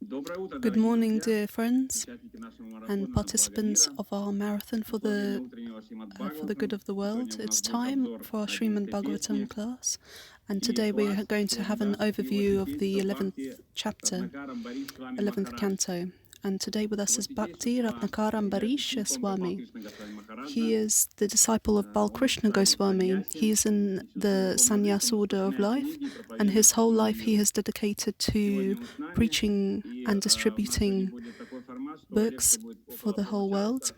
Good morning, dear friends and participants of our marathon for the good of the world. It's time for our Srimad-Bhagavatam class, and today we are going to have an overview of the 11th chapter, 11th Canto. And today with us is Bhakti Ratnakar Ambarisa Swami. He is the disciple of Balkrishna Goswami. He is in the sannyas order of life, and his whole life he has dedicated to preaching and distributing books for the whole world.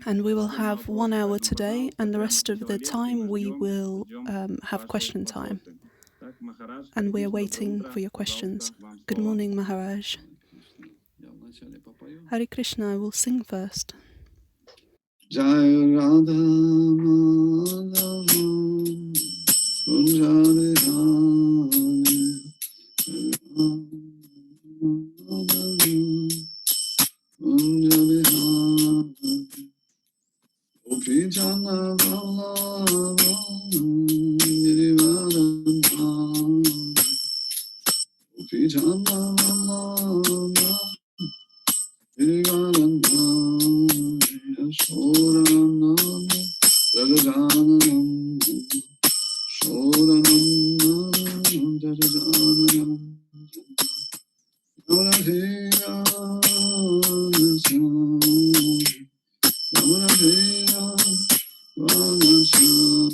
And we will have 1 hour today, and the rest of the time we will have question time. And we are waiting for your questions. Good morning, Maharaj. Hare Krishna, I will sing first. Jai Radha Madhava Kunjari Gopi Jana Vallabha Girivaran Gopi Jana Vallabha Girivaran Shoranam Rajanam Shoranam Rajanam Namadhira Nisham Namadhira Vanasham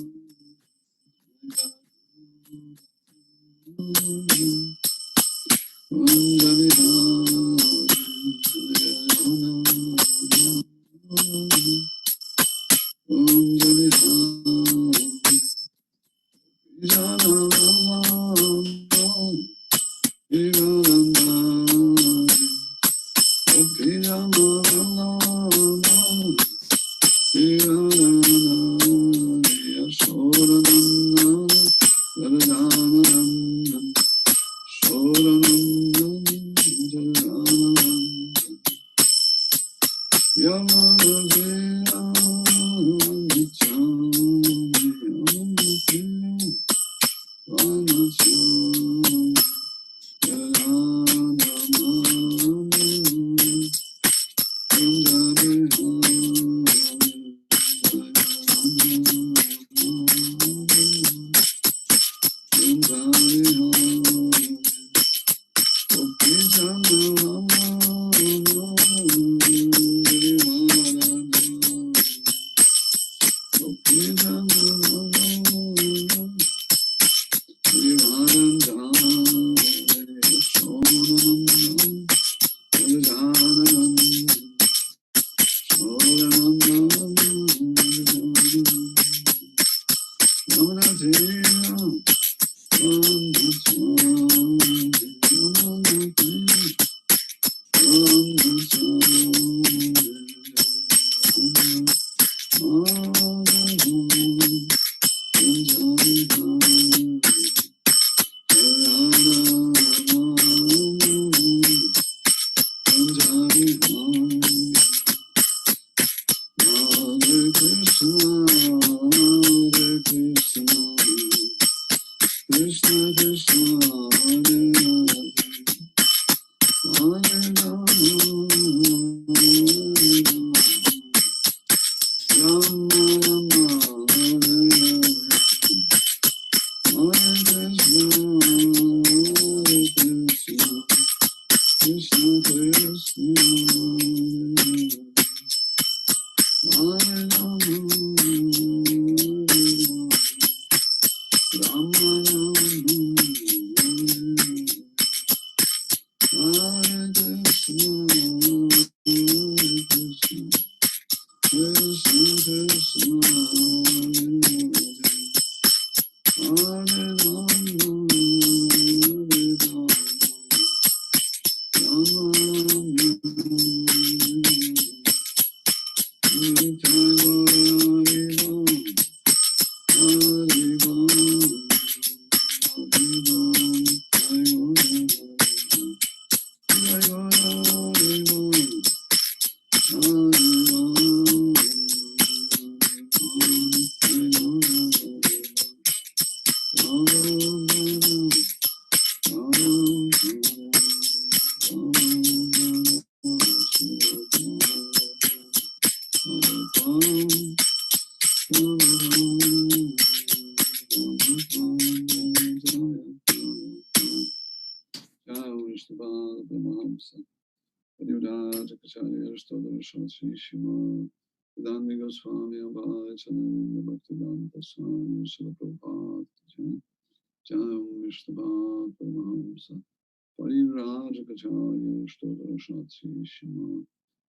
Dandi Goswami Abhachananda Bhaktivedanta Swami Srila Prabhupada Jayam Vishnupada Paramahamsa Parivrajacharya Stodra Shatsi Shima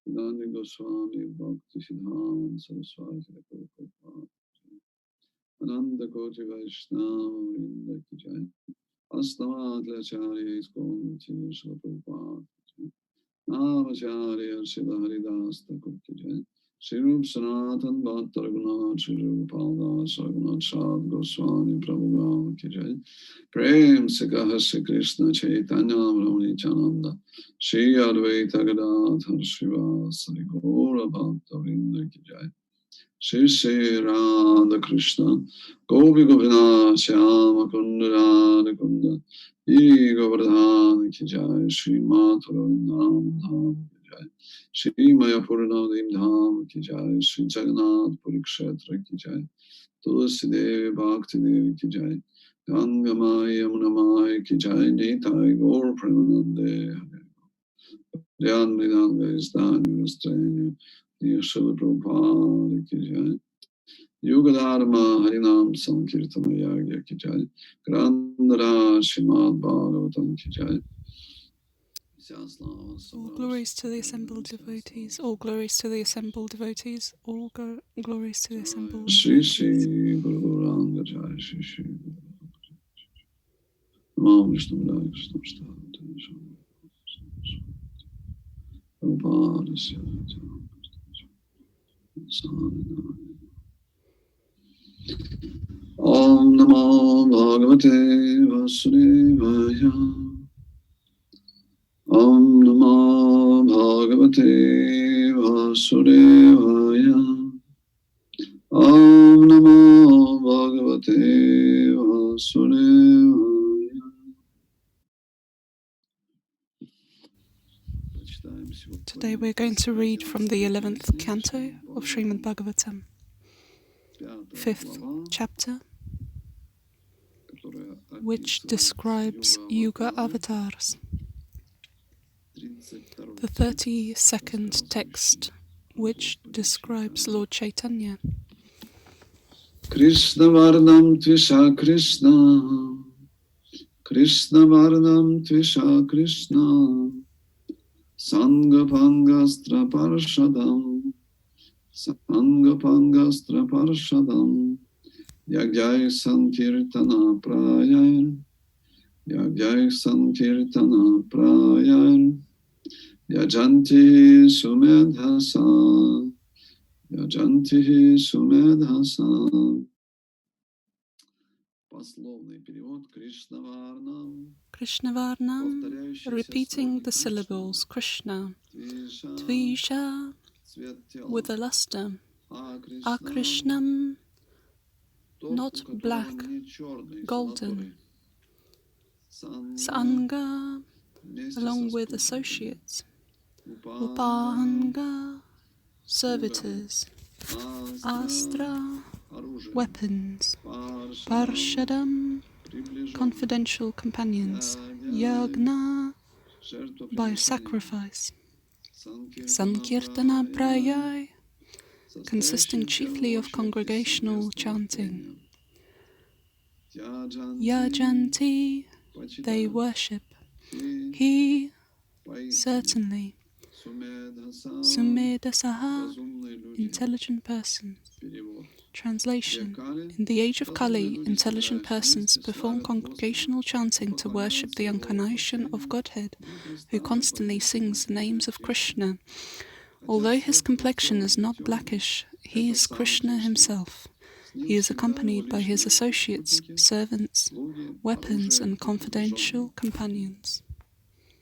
Dandi Goswami Bhakti Siddhanta Saraswati Prabhupada Ananda Koti Vaishnava Vrinda Ki Jai Astamadla Acharya Iskon Srila Prabhupada Namacharya Srila Haridas Thakur Ki Jai Shri Rup Sanatan Bhatta Raghunath Shri Rupada Raghunath Sad Goswami Prabhupada Ki Jai Prem Se Kahasya Krishna Chaitanya Ramani Chananda Shri Advaita Gadadhar Srivasari Gaura Bhakta Vrinda Ki Jai Shri Shri Radha Krishna Gopi Gopinath Shyama Kunda Radha Kunda Iri Govardhan Ki Jai Shri Mathura Nam Dham Ki Jai Shri Mayapur Nadim Dham Ki Jai Shri Jagannath Puri Kshetra Ki Jai Tulsi Devi Bhakti Devi Ki Jai Ganga Maya Yamuna Maya Ki Jai Nitai Gaur Premanande Dhyan Mridanga Isdhani Rastrenyu Nishila Prabhupada Ki Jai Yugadharma Harinam Sankirtana Yagya Ki Jai Grandhara Srimad-Bhagavatam Ki Jai All glories to the assembled devotees, all glories to the assembled devotees, all glories to the assembled Shri devotees. Shri Guru Gauranga Jai Shri Shri Namo Vishnu Padaya Krishna Prabhupada Om Namo Bhagavate Vasudevaya Om Namo Bhagavate Vasudevaya Om Namo Bhagavate Vasudevaya. Today we're going to read from the 11th Canto of Srimad-Bhagavatam, 5th chapter, which describes Yuga avatars. The 32nd text, which describes Lord Chaitanya. Krishna Varnam Tvisha Krishna Krishna Varnam Tvisha Krishna Sangha Pangastra Parshadam Sangha Pangastra Parshadam Yagyai Sankirtana Prayar Yagyai Sankirtana Prayar Yajanti Sumedhasa Yajanti Sumedhasa. Пословный перевод Krishnavarnam, repeating the syllables Krishna, Tvisha, with a luster, Akrishnam, not black, golden, Sangha, along with associates, Upahanga, servitors, Astra, weapons, Parshadam, confidential companions, Yagna, by sacrifice, Sankirtana Prayai, consisting chiefly of congregational chanting, Yajanti, they worship, he, certainly, Sumedhasaha, intelligent person. Translation. In the age of Kali, intelligent persons perform congregational chanting to worship the incarnation of Godhead, who constantly sings the names of Krishna. Although his complexion is not blackish, he is Krishna himself. He is accompanied by his associates, servants, weapons, and confidential companions.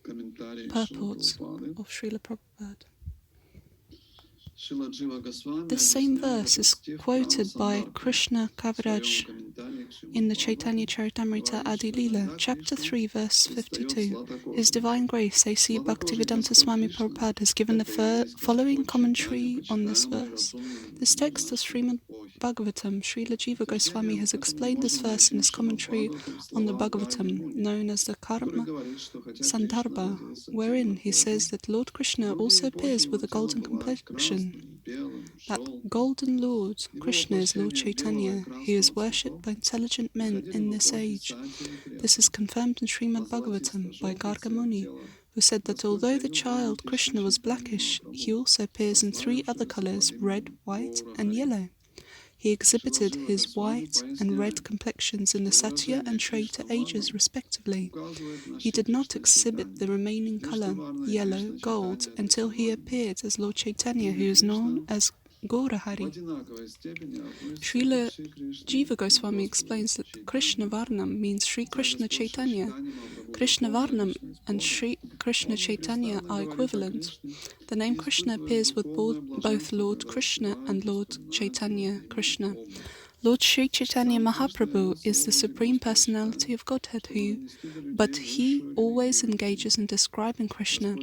Purport of Srila Prabhupada. This same verse is quoted by Krishna Kaviraj in the Chaitanya Charitamrita Adi Lila, chapter 3, verse 52. His Divine Grace, A.C. Bhaktivedanta Swami Prabhupada, has given the following commentary on this verse. This text of Srimad Srimad-Bhagavatam, Srila Jiva Goswami has explained this verse in his commentary on the Bhagavatam, known as the Karma Sandarbha, wherein he says that Lord Krishna also appears with a golden complexion. That golden Lord Krishna is Lord Chaitanya. He is worshipped by intelligent men in this age. This is confirmed in Srimad-Bhagavatam by Garga Muni, who said that although the child Krishna was blackish, he also appears in 3 other colours, red, white, and yellow. He exhibited his white and red complexions in the Satya and Treta ages respectively. He did not exhibit the remaining colour, yellow, gold, until he appeared as Lord Chaitanya, who is known as Gaurahari. Srila Jiva Goswami explains that Krishna Varnam means Sri Krishna Chaitanya. Krishna Varnam and Sri Krishna Chaitanya are equivalent. The name Krishna appears with both Lord Krishna and Lord Chaitanya Krishna. Lord Sri Chaitanya Mahaprabhu is the Supreme Personality of Godhead, but he always engages in describing Krishna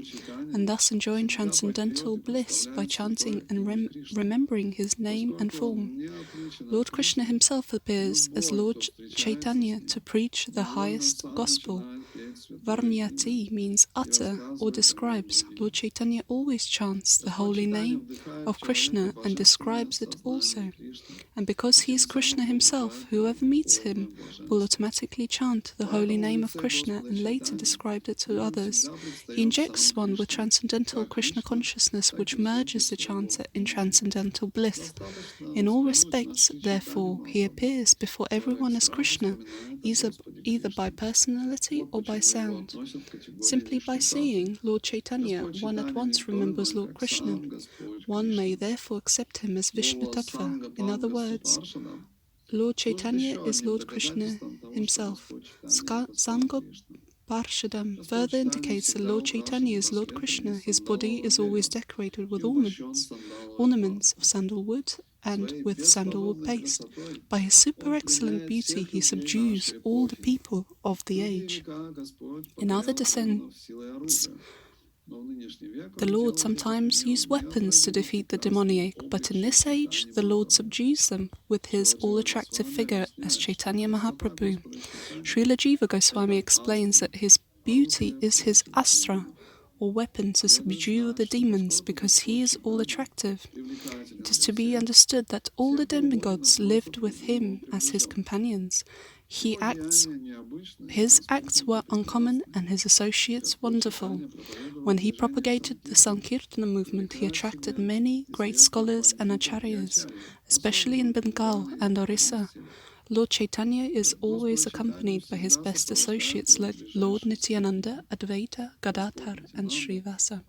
and thus enjoying transcendental bliss by chanting and remembering his name and form. Lord Krishna himself appears as Lord Chaitanya to preach the highest gospel. Varnyati means utter or describes. Lord Chaitanya always chants the holy name of Krishna and describes it also. And because he is Krishna himself, whoever meets him will automatically chant the holy name of Krishna and later describe it to others. He injects one with transcendental Krishna consciousness, which merges the chanter in transcendental bliss. In all respects, therefore, he appears before everyone as Krishna, either by personality or by sound. Simply by seeing Lord Chaitanya, one at once remembers Lord Krishna. One may therefore accept him as Vishnu Tattva. In other words, Lord Chaitanya is Lord Krishna himself. Sangha Parshadam further indicates that Lord Chaitanya is Lord Krishna. His body is always decorated with ornaments of sandalwood and with sandalwood paste. By his super excellent beauty, he subdues all the people of the age. In other descents, the Lord sometimes used weapons to defeat the demoniac, but in this age, the Lord subdues them with his all-attractive figure as Chaitanya Mahaprabhu. Srila Jiva Goswami explains that his beauty is his astra, or weapon to subdue the demons, because he is all-attractive. It is to be understood that all the demigods lived with him as his companions. His acts were uncommon and his associates wonderful. When he propagated the Sankirtana movement, he attracted many great scholars and acharyas, especially in Bengal and Orissa. Lord Chaitanya is always accompanied by his best associates like Lord Nityananda, Advaita, Gadadhar, and Srivasa.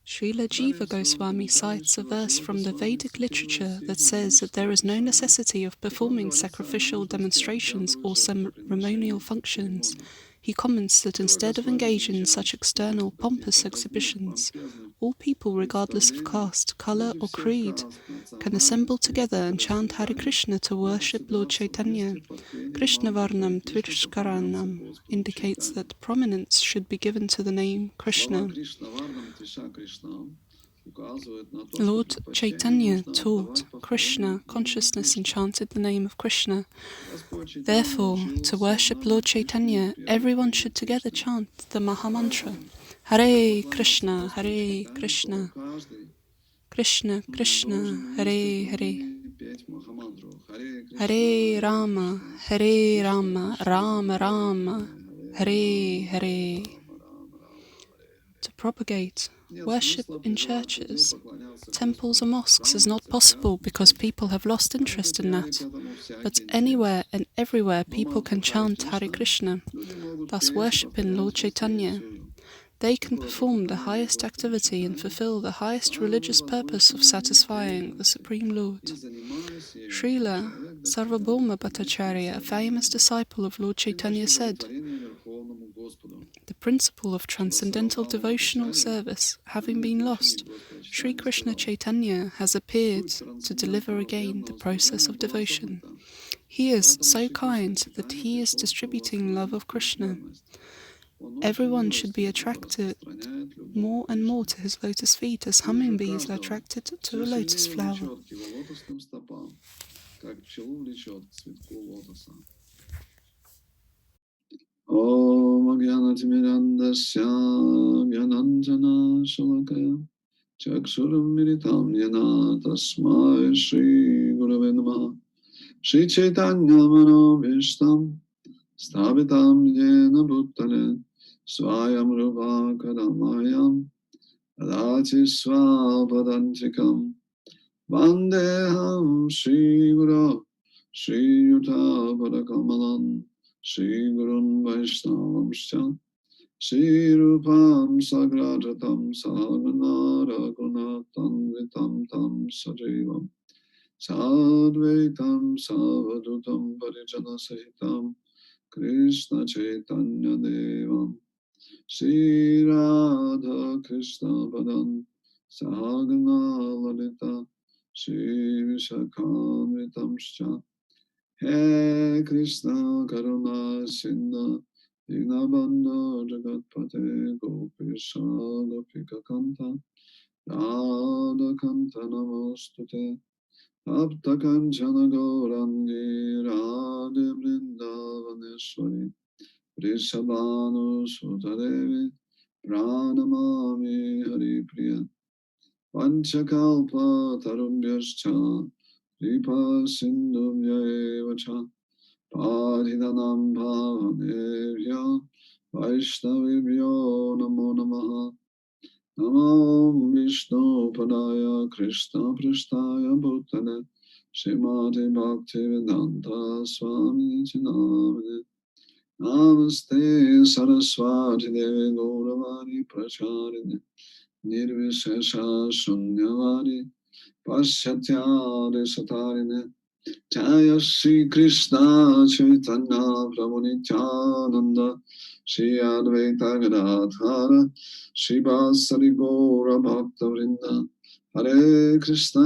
Srila Jiva Goswami cites a verse from the Vedic literature that says that there is no necessity of performing sacrificial demonstrations or ceremonial functions. He comments that instead of engaging in such external, pompous exhibitions, all people, regardless of caste, colour or creed, can assemble together and chant Hare Krishna to worship Lord Chaitanya. Krishna Varnam Tvishkaranam indicates that prominence should be given to the name Krishna. Lord Chaitanya taught Krishna consciousness and chanted the name of Krishna. Therefore, to worship Lord Chaitanya, everyone should together chant the Mahamantra. Hare Krishna, Hare Krishna, Krishna Krishna, Hare Hare, Hare Rama, Hare Rama, Rama Rama, Hare Hare. To propagate worship in churches, temples or mosques is not possible because people have lost interest in that. But anywhere and everywhere people can chant Hare Krishna, thus worshipping Lord Chaitanya. They can perform the highest activity and fulfill the highest religious purpose of satisfying the Supreme Lord. Shrila Sarvabhauma Bhattacharya, a famous disciple of Lord Chaitanya, said, "The principle of transcendental devotional service having been lost, Sri Krishna Chaitanya has appeared to deliver again the process of devotion. He is so kind that he is distributing love of Krishna. Everyone should be attracted more and more to his lotus feet, as hummingbees are attracted to a lotus flower. Om Agyanatimirandasya Gyananjana Shalakaya Chaksuram Miritam Yana Tasmai Shri Gurave Namaha Shri Chaitanya Manobhishtam Sthapitam Yena Bhutale Swayam Rupa Kadamayam Adati Swapadantikam Vandeham Shri Guru Shri Yuta Padakamalam Shri Gurun Vaishnavamscha Shri Rupam Sagrajatam Sahagana Raghunatam Vitam Tam Sajivam Sadvaitam Savadutam Parijana Sahitam Krishna Chaitanya Devam Shri Radha Krishna Padam Sahagana Lalita Shri Vishakhamritamscha He Krishna Karuna Sindha Dinabandha Jagatpate Gopisha Gopika Kanta Radha Kanta Namostute Apta Kanchana Gaurangi Radhe Vrindavaneshwari Rishabhanu Sutadevi Pranamami Haripriya Panchakalpa Tarumbhyascha Kripa Sindhubhya Evacha Padhidanam Bhavanevya Vaishnavibhyo Namo Namaha Namo Vishnu Padaya Krishna Prasthaya Bhutale Srimati Bhakti Vedanta Swami Chinamane Namaste Saraswati Devi Gauravani Pracharini Nirvishesha Shunyavani Pasyatyari Satarine Jaya Shri Krishna Chaitanya Prabhu Nityananda Shri Advaita Gadadhara Shri Vasari Gaura Bhakta Vrinda Hare Krishna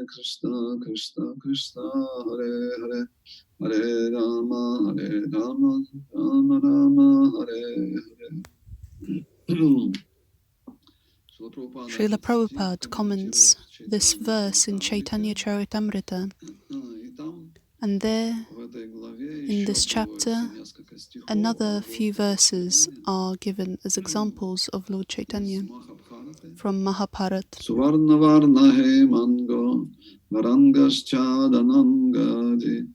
Krishna Krishna Hare Hare Hare Rama Rama Rama Hare Hare. Srila Prabhupada comments this verse in Chaitanya Charitamrita, and there, in this chapter, another few verses are given as examples of Lord Chaitanya from Mahabharata. Suvarna Varna He Mango Varangascha Danangaji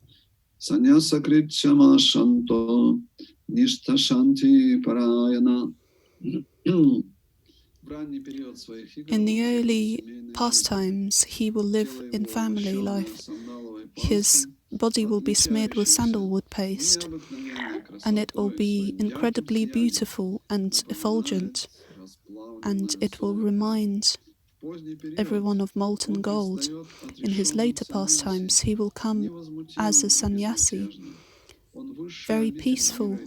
Sanyasa Kritchama Shanto Nishta Shanti Parayana. In the early pastimes, he will live in family life. His body will be smeared with sandalwood paste, and it will be incredibly beautiful and effulgent, and it will remind everyone of molten gold. In his later pastimes, he will come as a sannyasi, very peaceful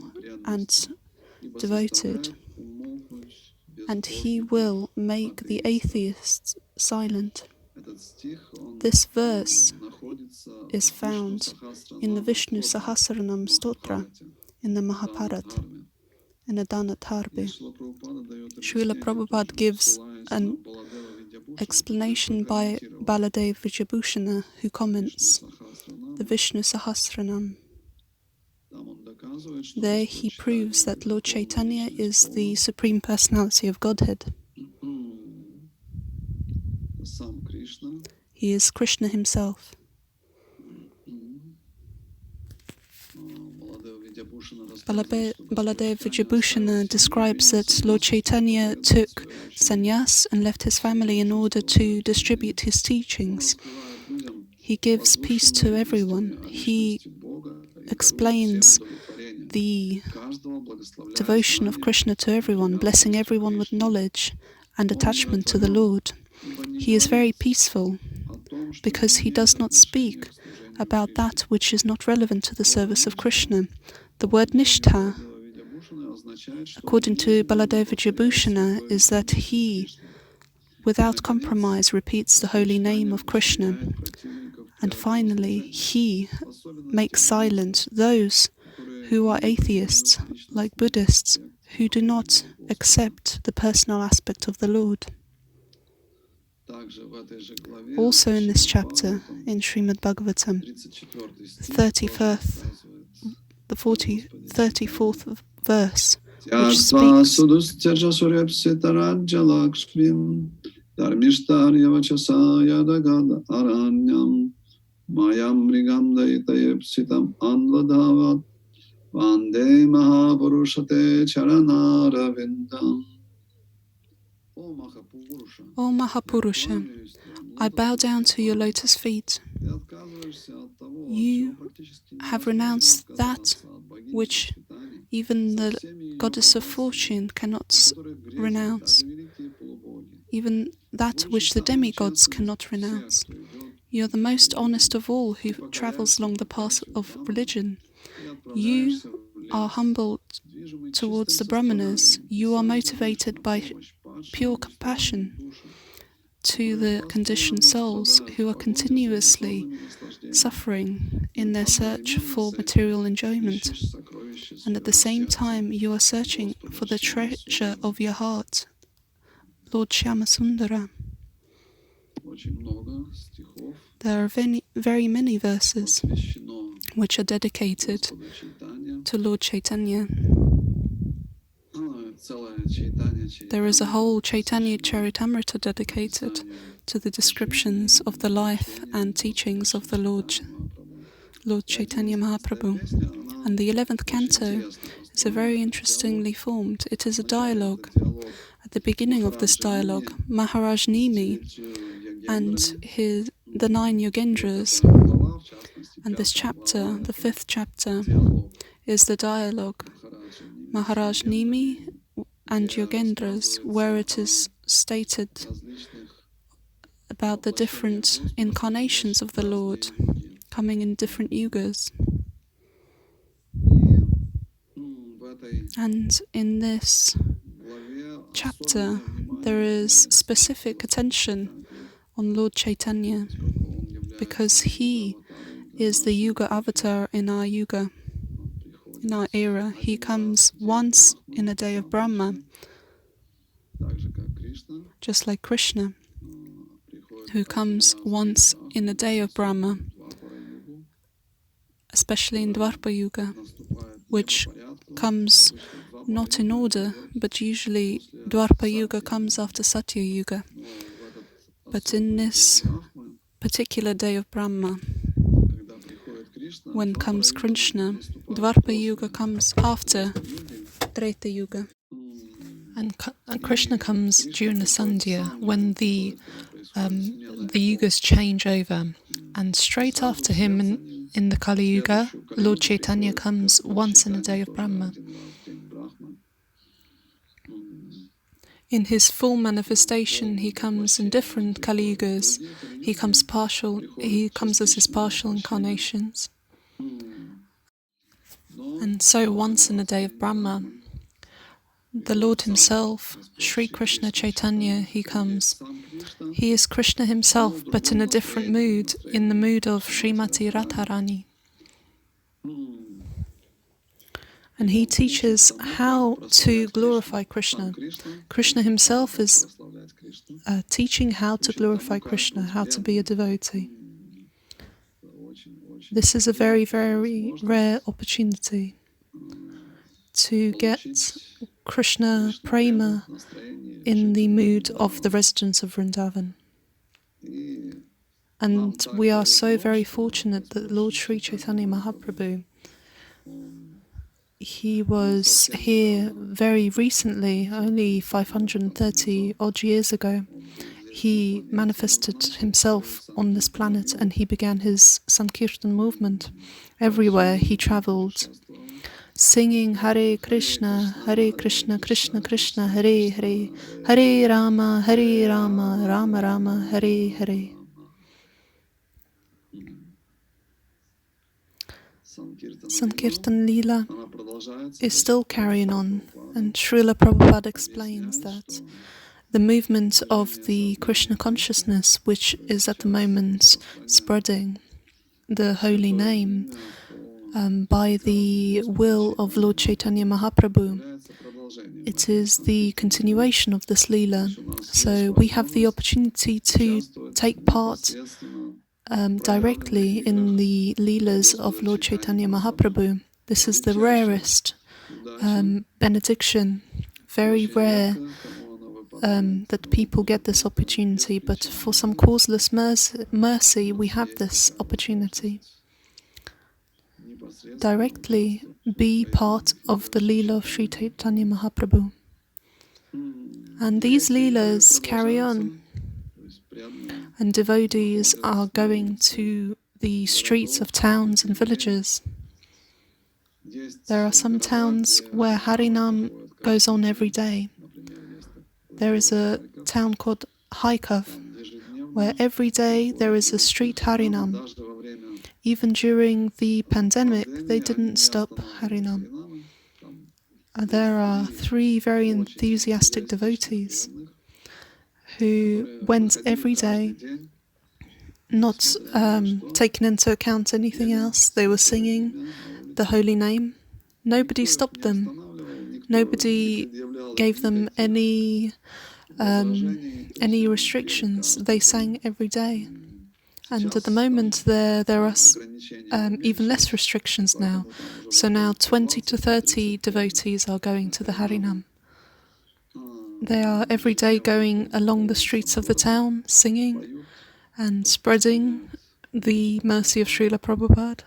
and devoted, and he will make the atheists silent. This verse is found in the Vishnu Sahasranam Stotra in the Mahabharata, in the Dhanatharbi. Srila Prabhupada gives an explanation by Baladev Vijayabhushana, who comments the Vishnu Sahasranam. There he proves that Lord Chaitanya is the Supreme Personality of Godhead. He is Krishna himself. Baladev Vijayabhushana describes that Lord Chaitanya took sannyas and left his family in order to distribute his teachings. He gives peace to everyone. He explains the devotion of Krishna to everyone, blessing everyone with knowledge and attachment to the Lord. He is very peaceful because he does not speak about that which is not relevant to the service of Krishna. The word nishtha, according to Baladev Vijayabhushana, is that he, without compromise, repeats the holy name of Krishna. And finally, he makes silent those who are atheists, like Buddhists, who do not accept the personal aspect of the Lord. Also in this chapter, in Srimad-Bhagavatam, 34th verse, which speaks Vande Mahapurushate Charanaravinda. O Mahapurusha, I bow down to your lotus feet. You have renounced that which even the goddess of fortune cannot renounce, even that which the demigods cannot renounce. You are the most honest of all who travels along the path of religion. You are humble towards the Brahmanas. You are motivated by pure compassion to the conditioned souls who are continuously suffering in their search for material enjoyment. And at the same time, you are searching for the treasure of your heart, Lord Shyamasundara. There are very many verses which are dedicated to Lord Chaitanya. There is a whole Chaitanya Charitamrita dedicated to the descriptions of the life and teachings of the Lord Chaitanya Mahaprabhu. And the 11th Canto is a very interestingly formed. It is a dialogue. At the beginning of this dialogue, Maharaj Nimi and the 9 Yogendras, and this chapter, the 5th chapter, is the dialogue. Maharaj Nimi and Yogendras, where it is stated about the different incarnations of the Lord coming in different yugas. And in this chapter, there is specific attention on Lord Chaitanya, because he is the Yuga avatar in our Yuga, in our era. He comes once in a day of Brahma, just like Krishna, who comes once in a day of Brahma, especially in Dwapara Yuga, which comes not in order, but usually Dwapara Yuga comes after Satya Yuga. But in this particular day of Brahma, when comes Krishna, Dwapara Yuga comes after Treta Yuga. And Krishna comes during the Sandhya, when the yugas change over. And straight after him, in the Kali Yuga, Lord Chaitanya comes once in a day of Brahma. In his full manifestation, he comes in different Kali Yugas. He comes as his partial incarnations. And so once in a day of Brahma, the Lord himself, Sri Krishna Chaitanya, he comes. He is Krishna himself, but in a different mood, in the mood of Srimati Radharani. And he teaches how to glorify Krishna. Krishna himself is teaching how to glorify Krishna, how to be a devotee. This is a very, very rare opportunity to get Krishna Prema in the mood of the residents of Vrindavan. And we are so very fortunate that Lord Sri Chaitanya Mahaprabhu, he was here very recently, only 530 odd years ago. He manifested himself on this planet and he began his Sankirtan movement. Everywhere he travelled, singing Hare Krishna, Krishna Krishna, Hare Hare, Hare Rama, Rama Rama, Hare Hare. Sankirtan Leela is still carrying on, and Srila Prabhupada explains that the movement of the Krishna consciousness, which is at the moment spreading the holy name by the will of Lord Chaitanya Mahaprabhu, it is the continuation of this Leela. So we have the opportunity to take part directly in the Leelas of Lord Chaitanya Mahaprabhu. This is the rarest benediction, very rare that people get this opportunity, but for some causeless mercy we have this opportunity. Directly be part of the Leela of Sri Chaitanya Mahaprabhu. And these Leelas carry on, and devotees are going to the streets of towns and villages. There are some towns where Harinam goes on every day. There is a town called Haikav, where every day there is a street Harinam. Even during the pandemic, they didn't stop Harinam. There are 3 very enthusiastic devotees who went every day, not taking into account anything else. They were singing the holy name. Nobody stopped them. Nobody gave them any restrictions. They sang every day. And at the moment there are even less restrictions now. So now 20 to 30 devotees are going to the Harinam. They are every day going along the streets of the town, singing and spreading the mercy of Srila Prabhupada.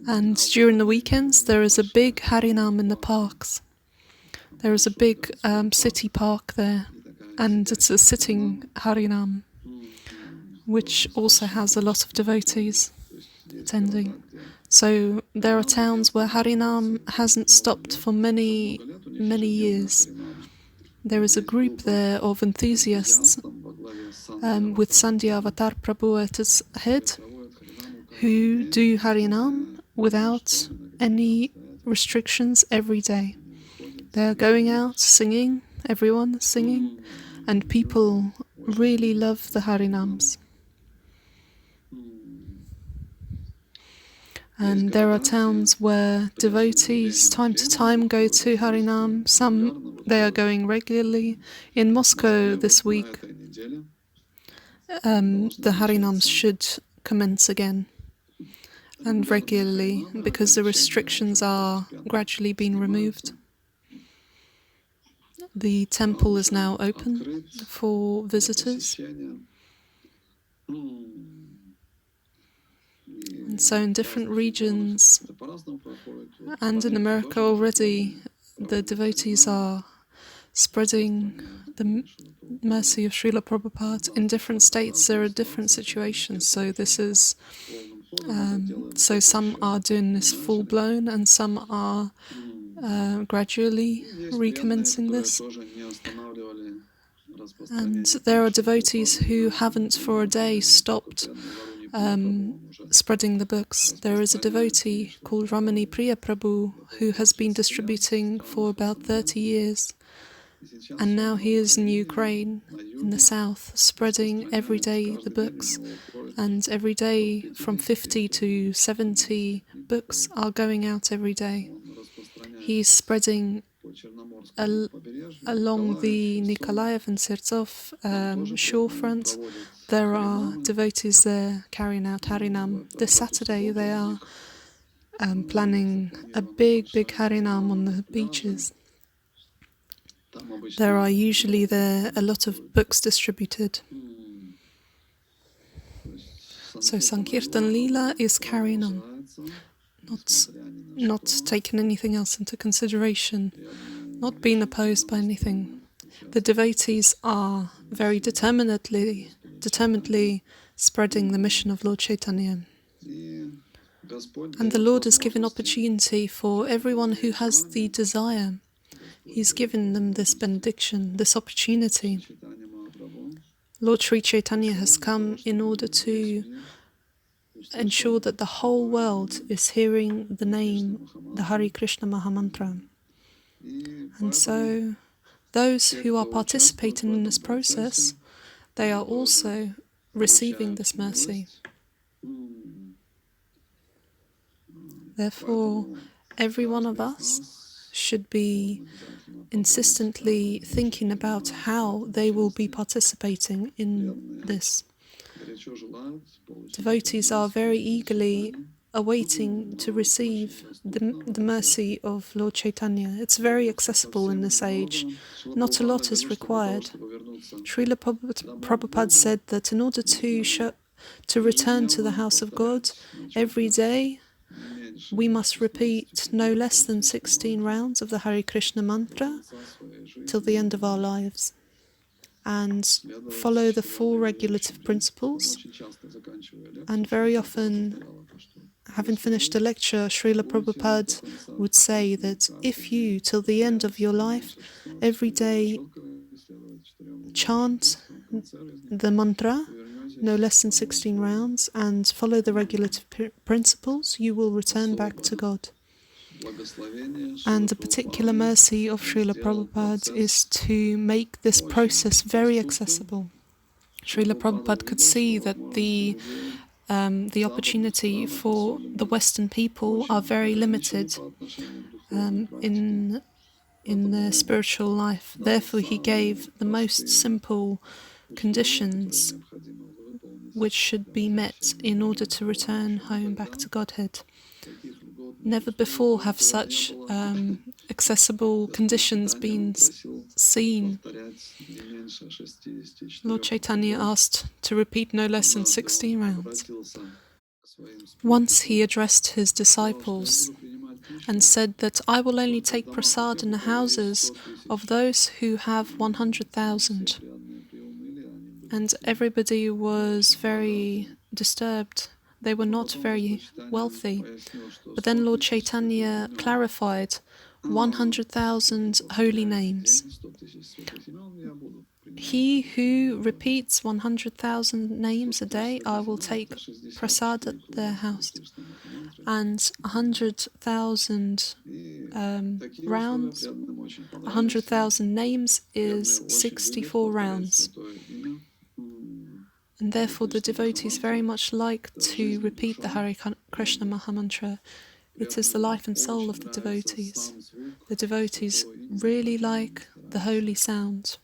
And during the weekends there is a big Harinam in the parks. There is a big city park there, and it's a sitting Harinam, which also has a lot of devotees attending. So there are towns where Harinam hasn't stopped for many, many years. There is a group there of enthusiasts with Sandhya Avatar Prabhu at its head who do Harinam without any restrictions every day. They are going out singing, everyone singing, and people really love the Harinams. And there are towns where devotees time to time go to Harinam. Some they are going regularly. In Moscow this week, the Harinams should commence again and regularly, because the restrictions are gradually being removed. The temple is now open for visitors. And so in different regions and in America already, the devotees are spreading the mercy of Srila Prabhupada. In different states there are different situations, so this is so some are doing this full-blown and some are gradually recommencing this. And there are devotees who haven't for a day stopped spreading the books. There is a devotee called Ramani Priya Prabhu who has been distributing for about 30 years. And now he is in Ukraine, in the south, spreading every day the books. And every day from 50 to 70 books are going out every day. He's spreading along the Nikolaev and Sertsov shorefront. There are devotees there carrying out Harinam. This Saturday they are planning a big Harinam on the beaches. There are usually there a lot of books distributed. So Sankirtan Leela is carrying on, not taking anything else into consideration, not being opposed by anything. The devotees are very determinedly spreading the mission of Lord Chaitanya. And the Lord has given opportunity for everyone who has the desire. He's given them this benediction, this opportunity. Lord Sri Chaitanya has come in order to ensure that the whole world is hearing the name, the Hare Krishna Mahamantra. And so those who are participating in this process, they are also receiving this mercy. Therefore, every one of us should be insistently thinking about how they will be participating in this. Devotees are very eagerly awaiting to receive the mercy of Lord Chaitanya. It's very accessible in this age. Not a lot is required. Srila Prabhupada said that in order to return to the house of God every day, we must repeat no less than 16 rounds of the Hare Krishna mantra till the end of our lives, and follow the 4 regulative principles. And very often, having finished a lecture, Srila Prabhupada would say that if you, till the end of your life, every day chant the mantra, no less than 16 rounds, and follow the regulative principles, you will return back to God. And the particular mercy of Srila Prabhupada is to make this process very accessible. Srila Prabhupada could see that the opportunity for the Western people are very limited in their spiritual life. Therefore, he gave the most simple conditions which should be met in order to return home back to Godhead. Never before have such accessible conditions been seen. Lord Chaitanya asked to repeat no less than 16 rounds. Once he addressed his disciples and said that I will only take prasad in the houses of those who have 100,000. And everybody was very disturbed. They were not very wealthy. But then Lord Chaitanya clarified 100,000 holy names. He who repeats 100,000 names a day, I will take prasad at their house. And 100,000 rounds, 100,000 names is 64 rounds. And therefore the devotees very much like to repeat the Hare Krishna Mahamantra. It is the life and soul of the devotees. The devotees really like the holy sound.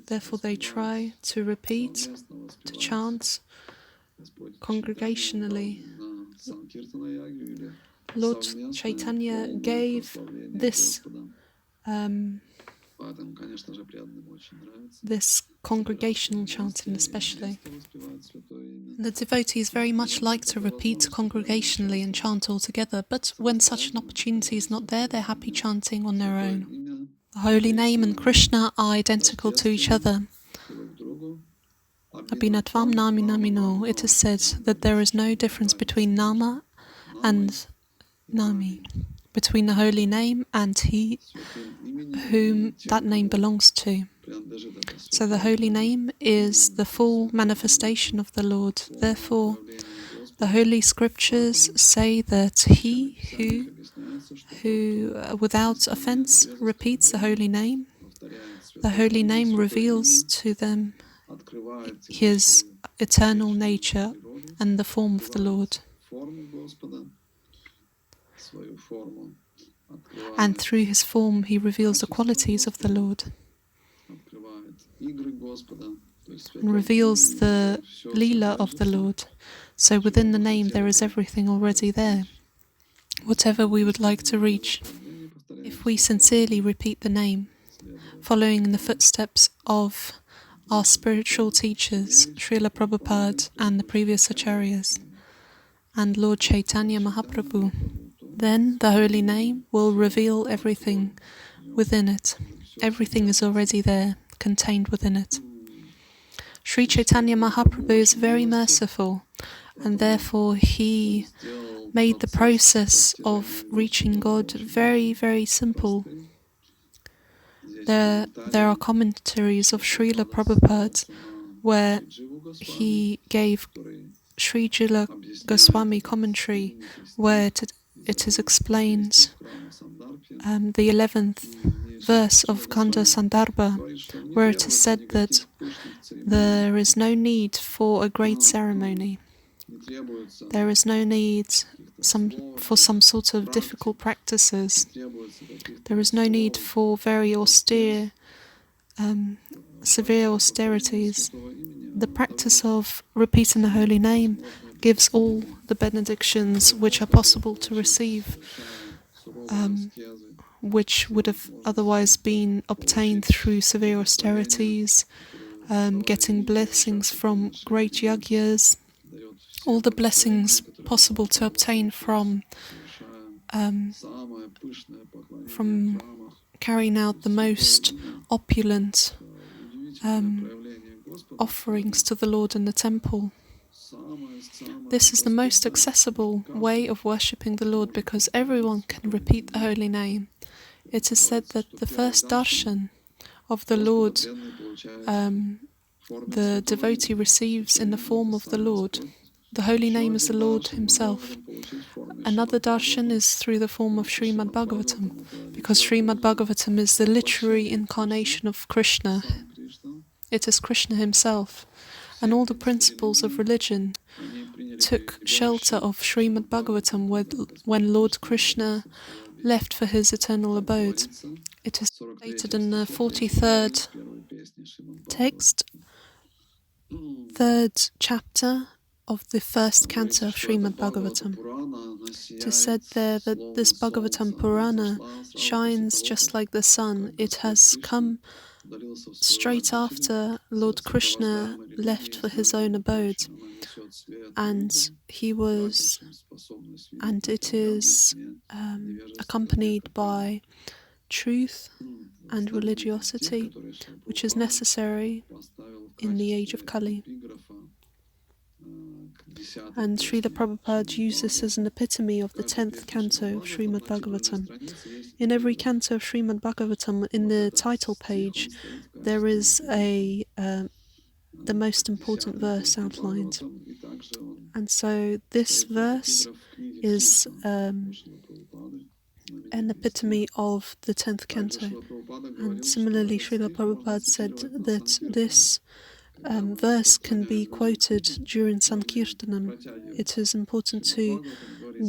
Therefore they try to repeat, to chant congregationally. Lord Chaitanya gave this congregational chanting especially. The devotees very much like to repeat congregationally and chant all together, but when such an opportunity is not there, they're happy chanting on their own. The holy name and Krishna are identical to each other. Abhinatvam nami namino. It is said that there is no difference between nama and nami, between the holy name and he whom that name belongs to. So the holy name is the full manifestation of the Lord. Therefore, the holy scriptures say that he who without offense repeats the holy name reveals to them his eternal nature and the form of the Lord. And through his form he reveals the qualities of the Lord and reveals the Leela of the Lord. So within the name there is everything already there. Whatever we would like to reach, if we sincerely repeat the name, following in the footsteps of our spiritual teachers, Srila Prabhupada and the previous acharyas, and Lord Chaitanya Mahaprabhu, then the holy name will reveal everything within it. Everything is already there, contained within it. Sri Chaitanya Mahaprabhu is very merciful, and therefore he made the process of reaching God very, very simple. There are commentaries of Srila Prabhupada where he gave Sri Jila Goswami commentary where it is explained the 11th verse of Canto Sandarbha, where it is said that there is no need for a great ceremony. There is no need for some sort of difficult practices. There is no need for very austere, severe austerities. The practice of repeating the holy name gives all the benedictions which are possible to receive, which would have otherwise been obtained through severe austerities, getting blessings from great yagyas, all the blessings possible to obtain from carrying out the most opulent offerings to the Lord in the temple. This is the most accessible way of worshipping the Lord because everyone can repeat the holy name. It is said that the first darshan of the Lord, the devotee receives in the form of the Lord. The holy name is the Lord himself. Another darshan is through the form of Srimad-Bhagavatam, because Srimad-Bhagavatam is the literary incarnation of Krishna. It is Krishna himself. And all the principles of religion took shelter of Srimad-Bhagavatam when Lord Krishna left for his eternal abode. It is stated in the 43rd text, 3rd chapter of the first canto of Srimad-Bhagavatam. It is said there that this Bhagavatam Purana shines just like the sun. It has come straight after Lord Krishna left for his own abode, and it is accompanied by truth and religiosity, which is necessary in the age of Kali. And Srila Prabhupada used this as an epitome of the 10th canto of Srimad-Bhagavatam. In every canto of Srimad-Bhagavatam, in the title page, there is the most important verse outlined. And so this verse is an epitome of the 10th canto. And similarly, Srila Prabhupada said that this verse can be quoted during Sankirtanam. It is important to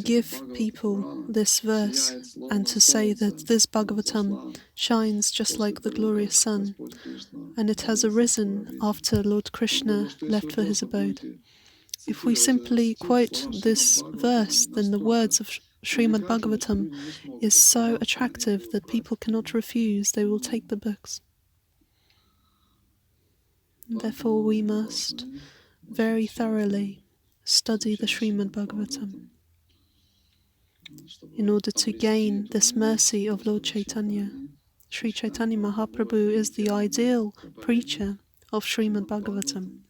give people this verse and to say that this Bhagavatam shines just like the glorious sun, and it has arisen after Lord Krishna left for his abode. If we simply quote this verse, then the words of Srimad Bhagavatam is so attractive that people cannot refuse. They will take the books. Therefore, we must very thoroughly study the Srimad-Bhagavatam in order to gain this mercy of Lord Chaitanya. Sri Chaitanya Mahaprabhu is the ideal preacher of Srimad-Bhagavatam.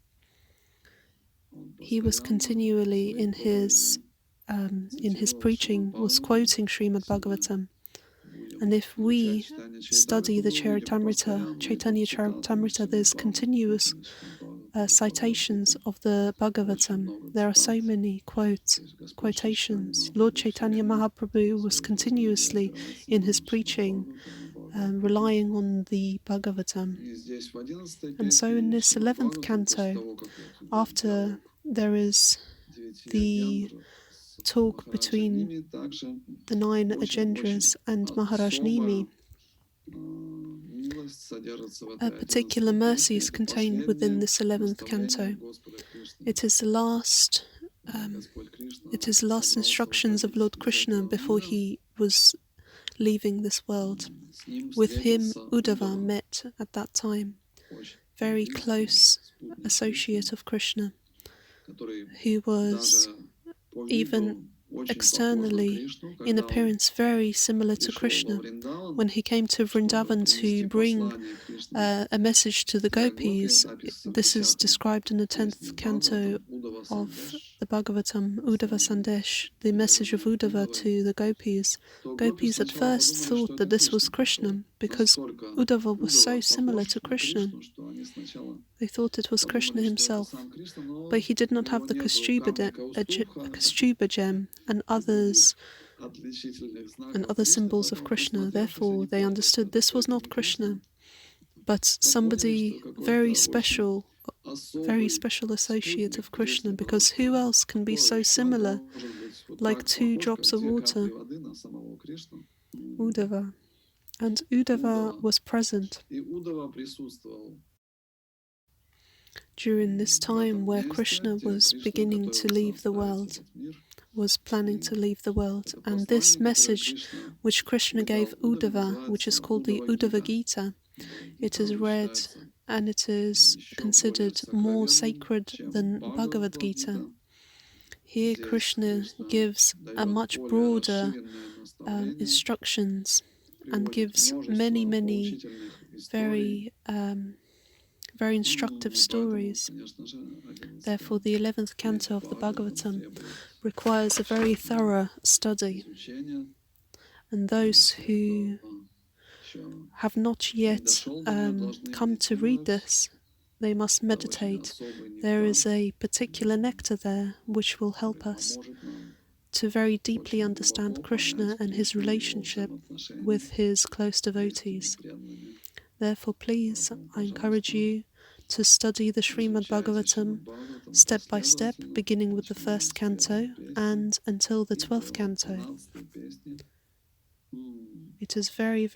He was continually in his preaching was quoting Srimad-Bhagavatam. And if we study the Chaitanya Charitamrita, there's continuous citations of the Bhagavatam. There are so many quotations. Lord Chaitanya Mahaprabhu was continuously in his preaching relying on the Bhagavatam. And so in this 11th canto, after there is the talk between the 9 agendras and Maharaj Nimi, a particular mercy is contained within this 11th canto. It is the last instructions of Lord Krishna before he was leaving this world. With him, Uddhava met at that time, very close associate of Krishna, who was even externally, in appearance, very similar to Krishna. When he came to Vrindavan to bring a message to the gopis, this is described in the 10th canto of the Bhagavatam, Uddhava Sandesh, the message of Uddhava to the gopis. Gopis at first thought that this was Krishna, because Uddhava was so similar to Krishna. They thought it was Krishna himself, but he did not have the Kaustubha gem and other symbols of Krishna. Therefore, they understood this was not Krishna, but somebody very special very special associate of Krishna, because who else can be so similar, like two drops of water? Uddhava. And Uddhava was present during this time where Krishna was beginning to leave the world, was planning to leave the world. And this message which Krishna gave Uddhava, which is called the Bhagavad-gita, it is read and it is considered more sacred than Bhagavad-gita. Here Krishna gives a much broader instructions and gives many very very instructive stories. Therefore, the 11th Canto of the Bhagavatam requires a very thorough study. And those who have not yet come to read this, they must meditate. There is a particular nectar there which will help us to very deeply understand Krishna and his relationship with his close devotees. Therefore, please, I encourage you to study the Srimad-Bhagavatam step by step, beginning with the first canto and until the 12th canto. It is very,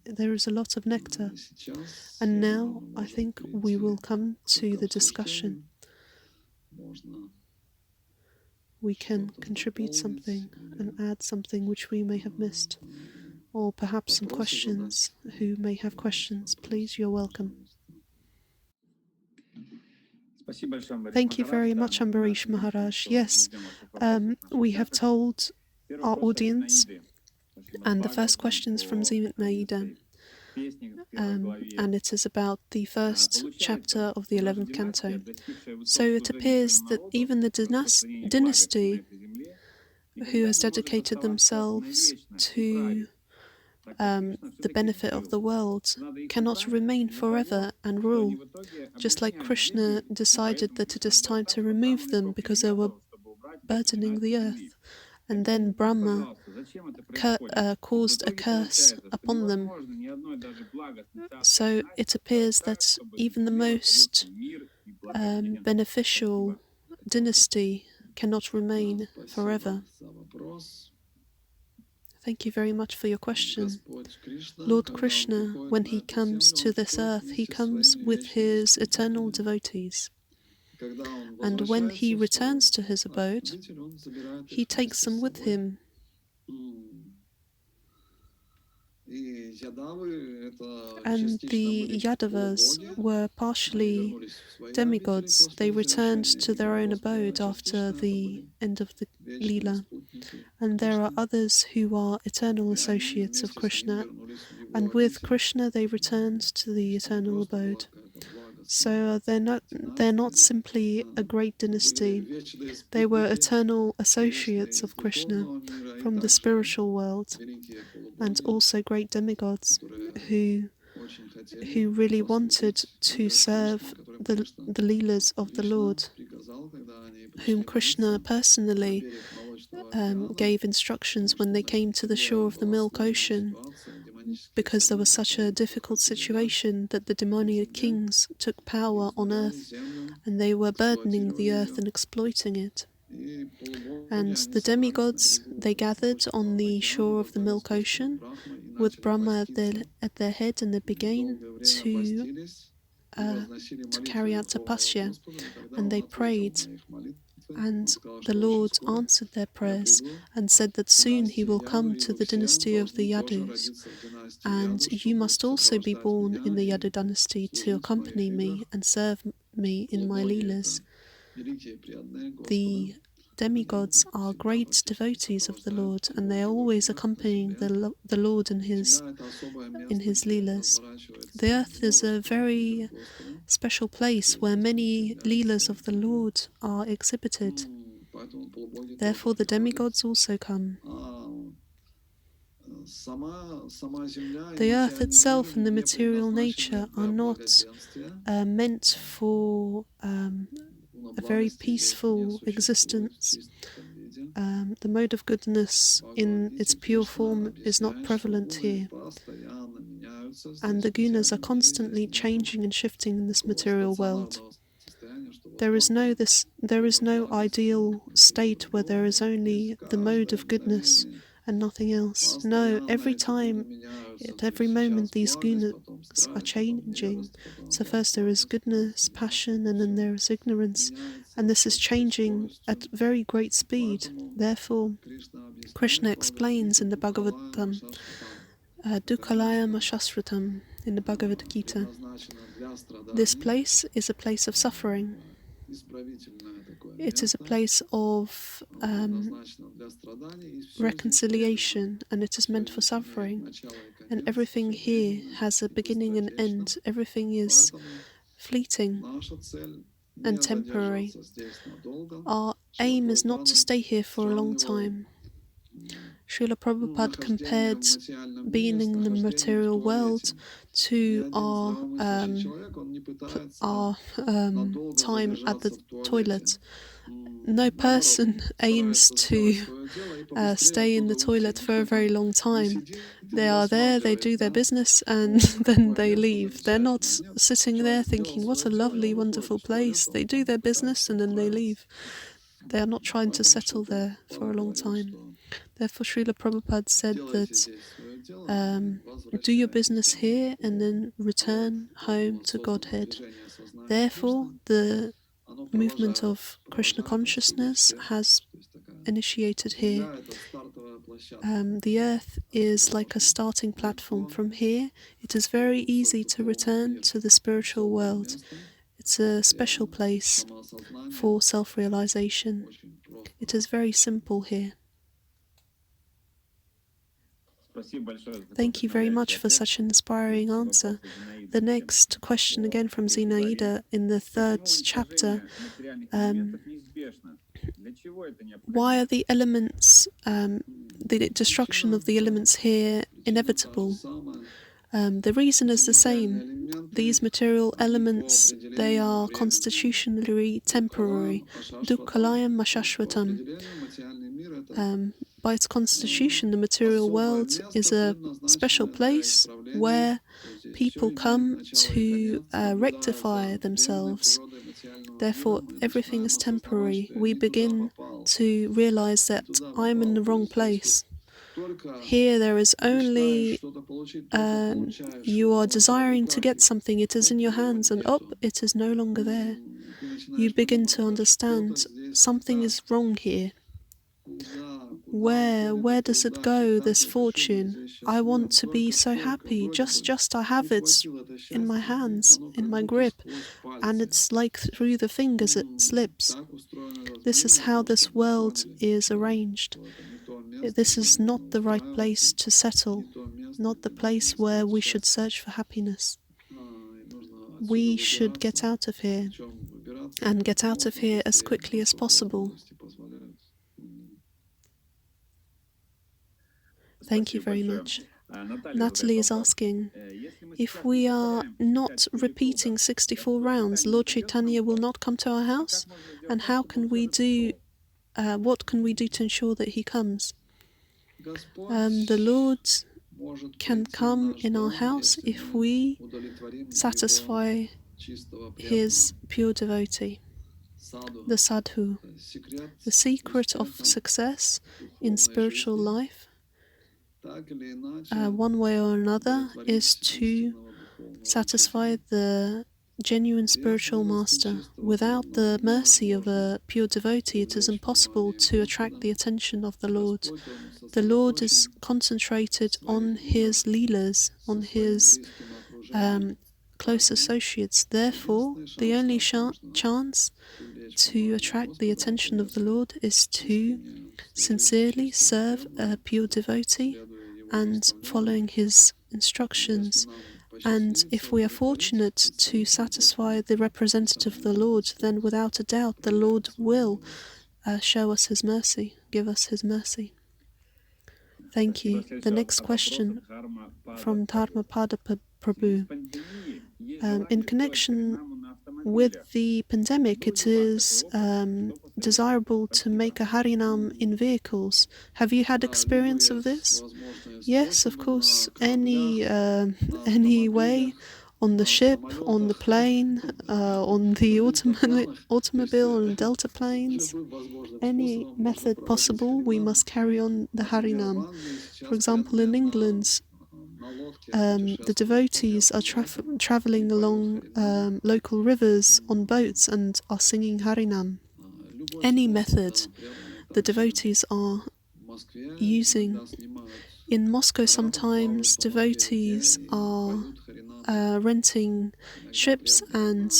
there is a lot of nectar. And now I think we will come to the discussion. We can contribute something and add something which we may have missed. Or perhaps some questions. Who may have questions, please, you're welcome. Thank you very much, Ambarish Maharaj. Yes, we have told our audience, and the first question is from Zinaida, and it is about the first chapter of the 11th canto. So it appears that even the dynasty who has dedicated themselves to the benefit of the world cannot remain forever and rule, just like Krishna decided that it is time to remove them because they were burdening the earth, and then Brahma caused a curse upon them. So it appears that even the most beneficial dynasty cannot remain forever. Thank you very much for your question. Lord Krishna, when he comes to this earth, he comes with his eternal devotees. And when he returns to his abode, he takes them with him. And the Yadavas were partially demigods. They returned to their own abode after the end of the Leela. And there are others who are eternal associates of Krishna, and with Krishna they returned to the eternal abode. So they're not simply a great dynasty. They were eternal associates of Krishna from the spiritual world, and also great demigods who really wanted to serve the Leelas of the Lord, whom Krishna personally gave instructions when they came to the shore of the Milk Ocean, because there was such a difficult situation that the demoniac kings took power on earth and they were burdening the earth and exploiting it. And the demigods, they gathered on the shore of the Milk Ocean with Brahma at their head, and they began to carry out tapasya, and they prayed. And the Lord answered their prayers and said that soon he will come to the dynasty of the Yadus, and you must also be born in the Yadu dynasty to accompany me and serve me in my Leelas. The demigods are great devotees of the Lord, and they are always accompanying the Lord in his Leelas. The earth is a very special place where many Leelas of the Lord are exhibited. Therefore the demigods also come. The earth itself and the material nature are not meant for a very peaceful existence. The mode of goodness in its pure form is not prevalent here. and the gunas are constantly changing and shifting in this material world. There is no ideal state where there is only the mode of goodness and nothing else. No, every time, at every moment, these gunas are changing. So first there is goodness, passion, and then there is ignorance, and this is changing at very great speed. Therefore, Krishna explains in the Bhagavatam, Dukhalayam Ashasratam, in the Bhagavad-gita, this place is a place of suffering. It is a place of reconciliation, and it is meant for suffering. And everything here has a beginning and end. Everything is fleeting and temporary. Our aim is not to stay here for a long time. Srila Prabhupada compared being in the material world to our time at the toilet. No person aims to stay in the toilet for a very long time. They are there, they do their business, and then they leave. They're not sitting there thinking, what a lovely, wonderful place. They do their business and then they leave. They are not trying to settle there for a long time. Therefore, Srila Prabhupada said that do your business here and then return home to Godhead. Therefore, the movement of Krishna consciousness has initiated here. The earth is like a starting platform. From here, it is very easy to return to the spiritual world. It's a special place for self-realization. It is very simple here. Thank you very much for such an inspiring answer. The next question again from Zinaida in the 3rd chapter. Why are the elements, the destruction of the elements here inevitable? The reason is the same. These material elements, they are constitutionally temporary. Dukkhalayam Ashashvatam. By its constitution, the material world is a special place where people come to rectify themselves. Therefore, everything is temporary. We begin to realize that I'm in the wrong place. Here there is only you are desiring to get something, it is in your hands, and it is no longer there. You begin to understand something is wrong here. Where does it go, this fortune? I want to be so happy. Just I have it in my hands, in my grip, and it's like through the fingers it slips. This is how this world is arranged. This is not the right place to settle, not the place where we should search for happiness. We should get out of here, and get out of here as quickly as possible. Thank you very much. Natalie is asking, if we are not repeating 64 rounds, Lord Chaitanya will not come to our house? And how can we do, what can we do to ensure that he comes? The Lord can come in our house if we satisfy his pure devotee, the sadhu. The secret of success in spiritual life, one way or another, is to satisfy the genuine spiritual master. Without the mercy of a pure devotee, it is impossible to attract the attention of the Lord. The Lord is concentrated on his leelas, on his close associates. Therefore, the only chance to attract the attention of the Lord is to sincerely serve a pure devotee and following his instructions. And if we are fortunate to satisfy the representative of the Lord, then without a doubt the Lord will show us his mercy, give us his mercy. Thank you. The next question from Dharmapada Prabhu. In connection with the pandemic, it is desirable to make a Harinam in vehicles. Have you had experience of this? Yes, of course. Any way, on the ship, on the plane, on the automobile, on Delta planes, any method possible, we must carry on the Harinam. For example, in England, the devotees are traveling along local rivers on boats and are singing Harinam. Any method the devotees are using. In Moscow, sometimes devotees are renting ships and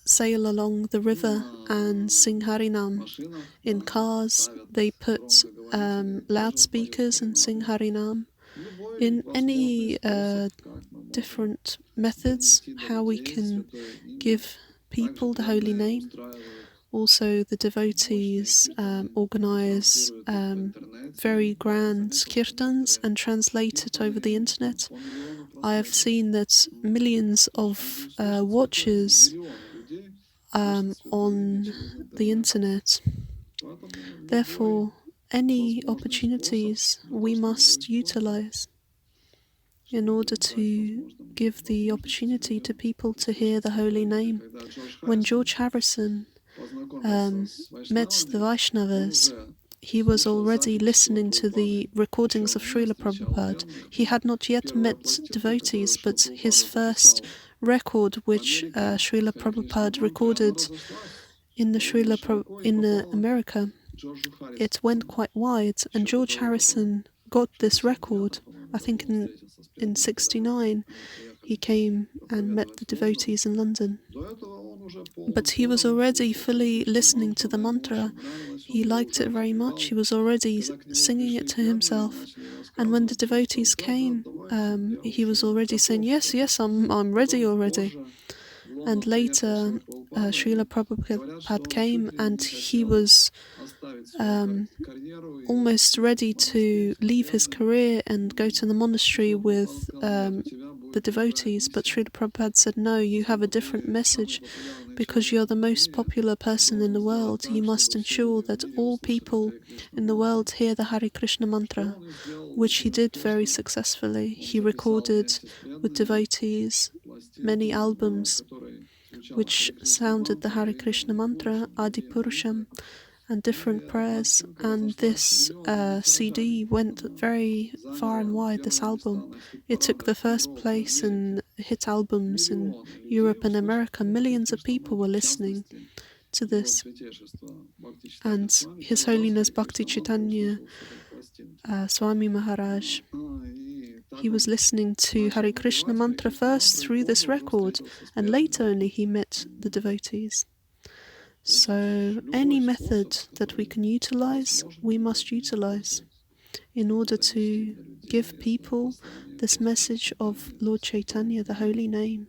sail along the river and sing Harinam. In cars, they put loudspeakers and sing Harinam. In any different methods, how we can give people the holy name. Also, the devotees organize very grand kirtans and translate it over the internet. I have seen that millions of watchers on the internet. Therefore, any opportunities we must utilize in order to give the opportunity to people to hear the holy name. When George Harrison met the Vaishnavas, he was already listening to the recordings of Srila Prabhupada. He had not yet met devotees, but his first record, which Srila Prabhupada recorded in America, it went quite wide, and George Harrison got this record. I think in '69 he came and met the devotees in London. But he was already fully listening to the mantra. He liked it very much. He was already singing it to himself. And when the devotees came, he was already saying, yes, I'm ready already. And later, Srila Prabhupada came, and he was almost ready to leave his career and go to the monastery with the devotees. But Srila Prabhupada said, no, you have a different message. Because you're the most popular person in the world, you must ensure that all people in the world hear the Hare Krishna mantra, which he did very successfully. He recorded with devotees many albums which sounded the Hare Krishna mantra, Adi Purusham, and different prayers, and this CD went very far and wide, this album. It took the first place in hit albums in Europe and America. Millions of people were listening to this. And His Holiness Bhakti Chaitanya Swami Maharaj, he was listening to Hare Krishna mantra first through this record, and later only he met the devotees. So any method that we can utilize, we must utilize in order to give people this message of Lord Chaitanya, the holy name,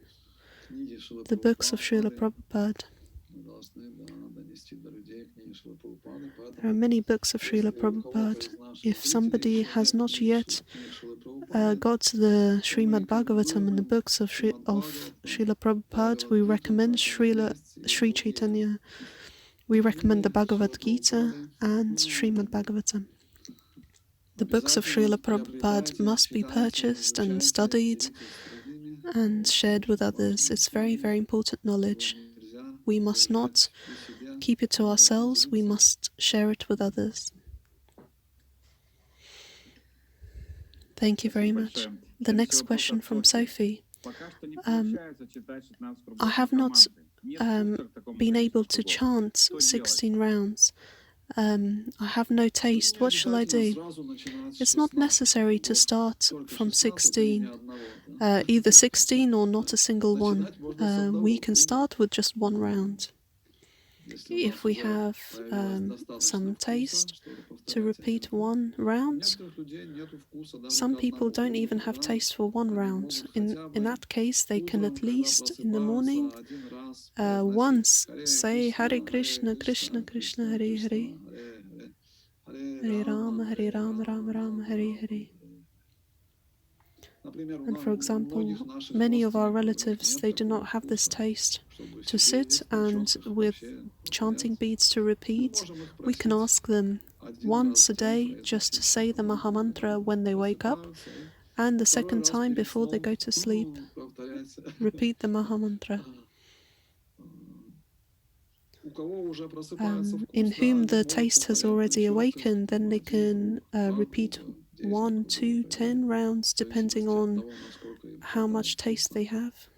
the books of Srila Prabhupada. There are many books of Srila Prabhupada. If somebody has not yet got the Srimad-Bhagavatam and the books of Srila Prabhupada, we recommend Sri Chaitanya. We recommend the Bhagavad-gita and Srimad-Bhagavatam. The books of Srila Prabhupada must be purchased and studied and shared with others. It's very, very important knowledge. We must not keep it to ourselves, we must share it with others. Thank you very much. The next question from Sophie. I have not been able to chant 16 rounds. I have no taste. What shall I do? It's not necessary to start from 16, either 16 or not a single one. We can start with just one round. If we have some taste to repeat one round, some people don't even have taste for one round. In that case, they can at least in the morning once say Hare Krishna, Krishna Krishna, Hare Hare, Hare Rama, Rama Rama, Hare Hare. And for example, many of our relatives, they do not have this taste to sit and with chanting beads to repeat. We can ask them once a day just to say the Mahamantra when they wake up, and the second time before they go to sleep, repeat the Mahamantra. In whom the taste has already awakened, then they can repeat 1, 2, 10 rounds, depending on how much taste they have.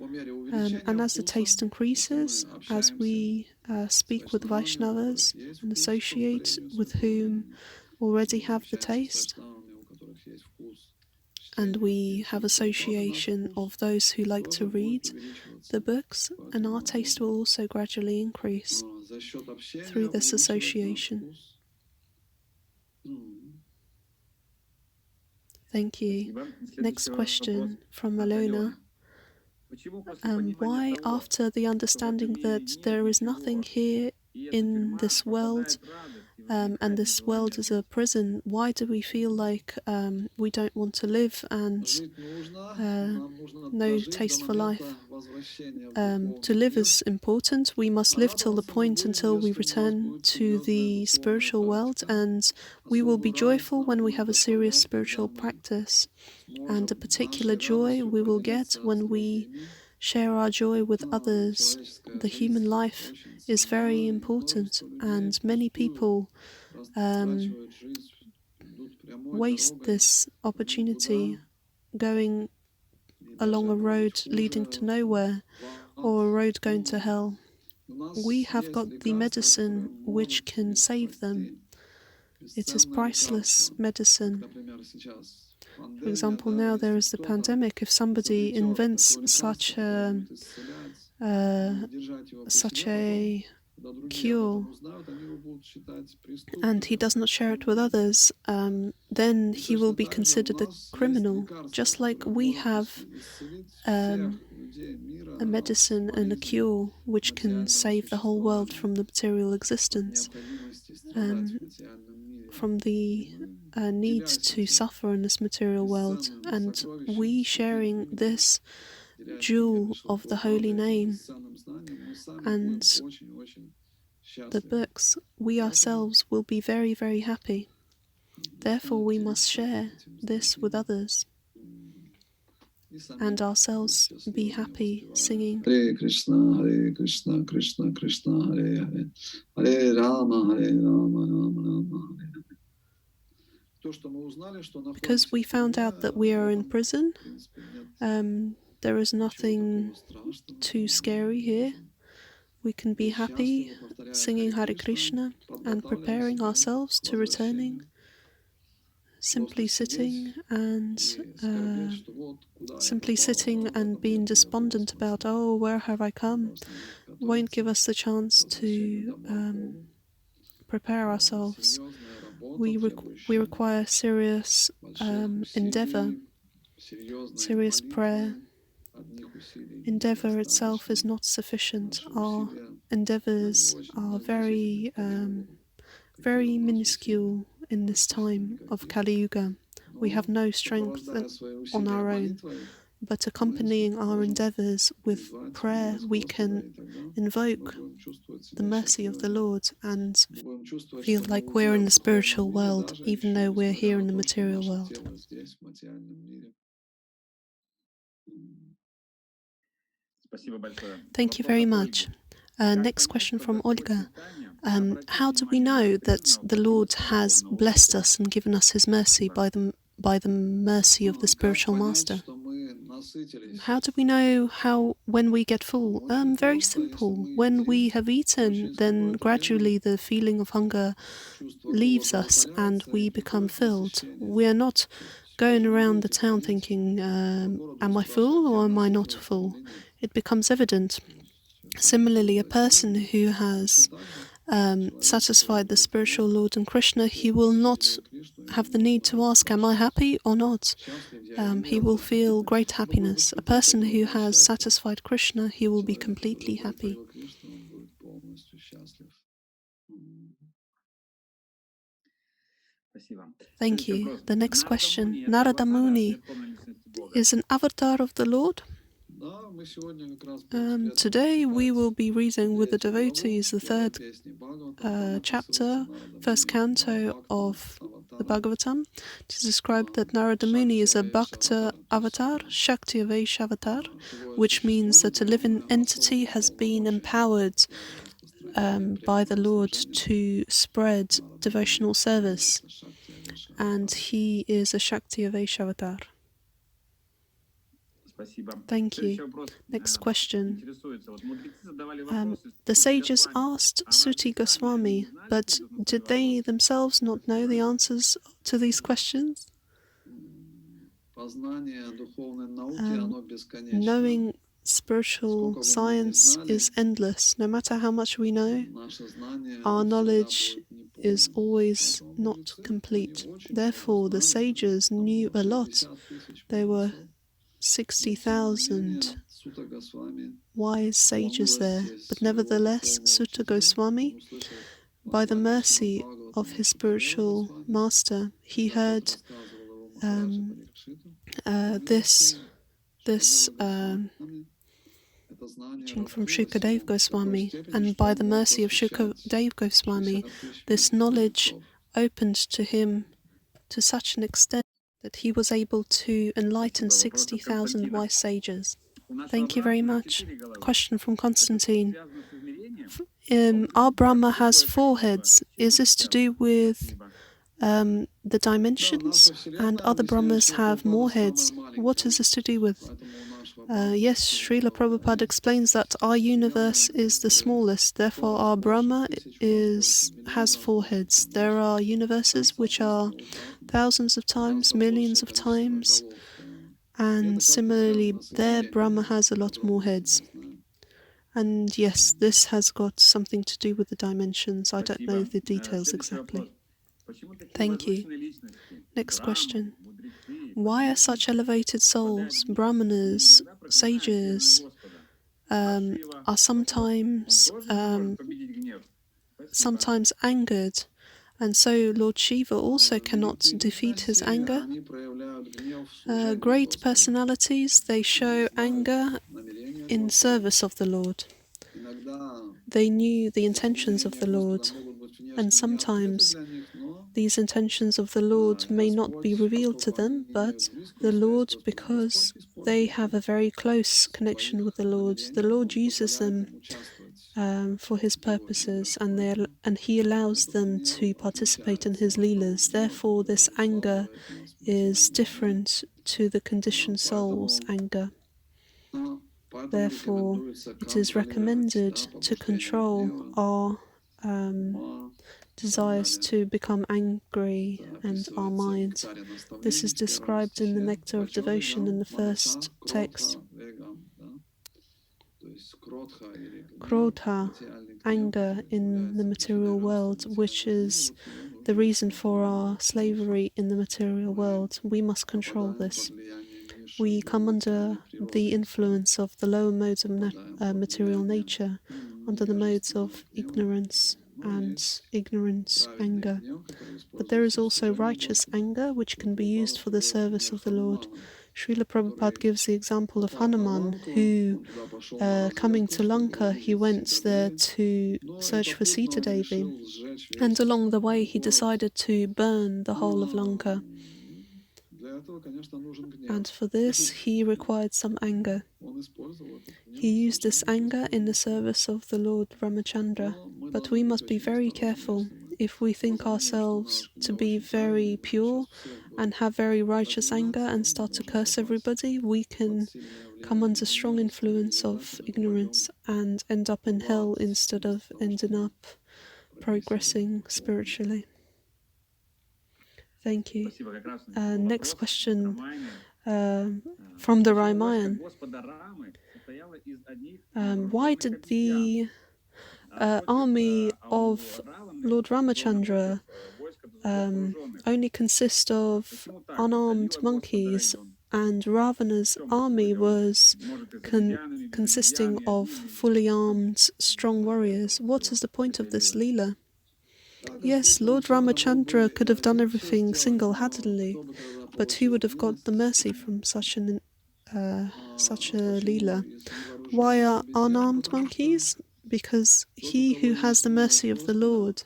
And as the taste increases, as we speak with Vaishnavas and associate with whom already have the taste, and we have association of those who like to read the books, and our taste will also gradually increase through this association. Thank you. Next question from Alona. Why, after the understanding that there is nothing here in this world, and this world is a prison, why do we feel like we don't want to live and no taste for life? To live is important. We must live till the point until we return to the spiritual world, and we will be joyful when we have a serious spiritual practice. And a particular joy we will get when we share our joy with others. The human life is very important, and many people waste this opportunity going along a road leading to nowhere or a road going to hell. We have got the medicine which can save them. It is priceless medicine. For example, now there is the pandemic. If somebody invents such a cure and he does not share it with others, then he will be considered a criminal. Just like we have a medicine and a cure which can save the whole world from the material existence, from the need to suffer in this material world. And we sharing this jewel of the holy name and the books, we ourselves will be very, very happy. Therefore, we must share this with others and ourselves be happy singing. Hare Krishna, Krishna Krishna, Hare Hare, Hare Rama, Rama Rama, Hare Hare. Because we found out that we are in prison, there is nothing too scary here. We can be happy singing Hare Krishna and preparing ourselves to returning, simply sitting and being despondent about, oh, where have I come, won't give us the chance to prepare ourselves. We require serious endeavor, serious prayer. Endeavor itself is not sufficient. Our endeavors are very, very minuscule in this time of Kali Yuga. We have no strength on our own, but accompanying our endeavors with prayer, we can invoke the mercy of the Lord and feel like we're in the spiritual world, even though we're here in the material world. Thank you very much. Next question from Olga. How do we know that the Lord has blessed us and given us his mercy by the mercy of the spiritual master? How do we know when we get full? Very simple. When we have eaten, then gradually the feeling of hunger leaves us and we become filled. We are not going around the town thinking, am I full or am I not full? It becomes evident. Similarly, a person who has satisfied the spiritual Lord and Krishna, he will not have the need to ask, am I happy or not? He will feel great happiness. A person who has satisfied Krishna, he will be completely happy. Thank you. The next question. Narada Muni is an avatar of the Lord? Today we will be reading with the devotees the third chapter, first canto of the Bhagavatam. It is described that Narada Muni is a Bhakta avatar, Shakti Avesh avatar, which means that a living entity has been empowered by the Lord to spread devotional service, and he is a Shakti Avesh avatar. Thank you. Next question. The sages asked Suti Goswami, but did they themselves not know the answers to these questions? Knowing spiritual science is endless. No matter how much we know, our knowledge is always not complete. Therefore, the sages knew a lot. There were 60,000 wise sages there, but nevertheless, Sutta Goswami, by the mercy of his spiritual master, he heard this teaching from Shukadev Goswami, and by the mercy of Shukadev Goswami, this knowledge opened to him to such an extent that he was able to enlighten 60,000 wise sages. Thank you very much. Question from Constantine. Our Brahma has 4 heads. Is this to do with the dimensions? And other Brahmas have more heads. What is this to do with? Yes, Srila Prabhupada explains that our universe is the smallest, therefore our Brahma has 4 heads. There are universes which are thousands of times, millions of times, and similarly there Brahma has a lot more heads. And yes, this has got something to do with the dimensions. I don't know the details exactly. Thank you. Next question. Why are such elevated souls, brahmanas, sages, are sometimes angered, and so Lord Shiva also cannot defeat his anger? Great personalities, they show anger in service of the Lord. They knew the intentions of the Lord, and sometimes these intentions of the Lord may not be revealed to them, but the Lord, because they have a very close connection with the Lord uses them for his purposes, and he allows them to participate in his leelas. Therefore, this anger is different to the conditioned soul's anger. Therefore, it is recommended to control our desires to become angry and our mind. This is described in the Nectar of Devotion in the first text. Krodha, anger in the material world, which is the reason for our slavery in the material world. We must control this. We come under the influence of the lower modes of material nature, under the modes of ignorance and anger. But there is also righteous anger, which can be used for the service of the Lord. Srila Prabhupada gives the example of Hanuman, who, coming to Lanka, he went there to search for Sita Devi, and along the way he decided to burn the whole of Lanka. And for this he required some anger. He used this anger in the service of the Lord Ramachandra. But we must be very careful. If we think ourselves to be very pure and have very righteous anger and start to curse everybody, we can come under strong influence of ignorance and end up in hell instead of ending up progressing spiritually. Thank you. Next question from the Ramayana. Why did the army of Lord Ramachandra only consist of unarmed monkeys, and Ravana's army was consisting of fully armed, strong warriors? What is the point of this Leela? Yes, Lord Ramachandra could have done everything single-handedly, but who would have got the mercy from such a Leela? Why are unarmed monkeys? Because he who has the mercy of the Lord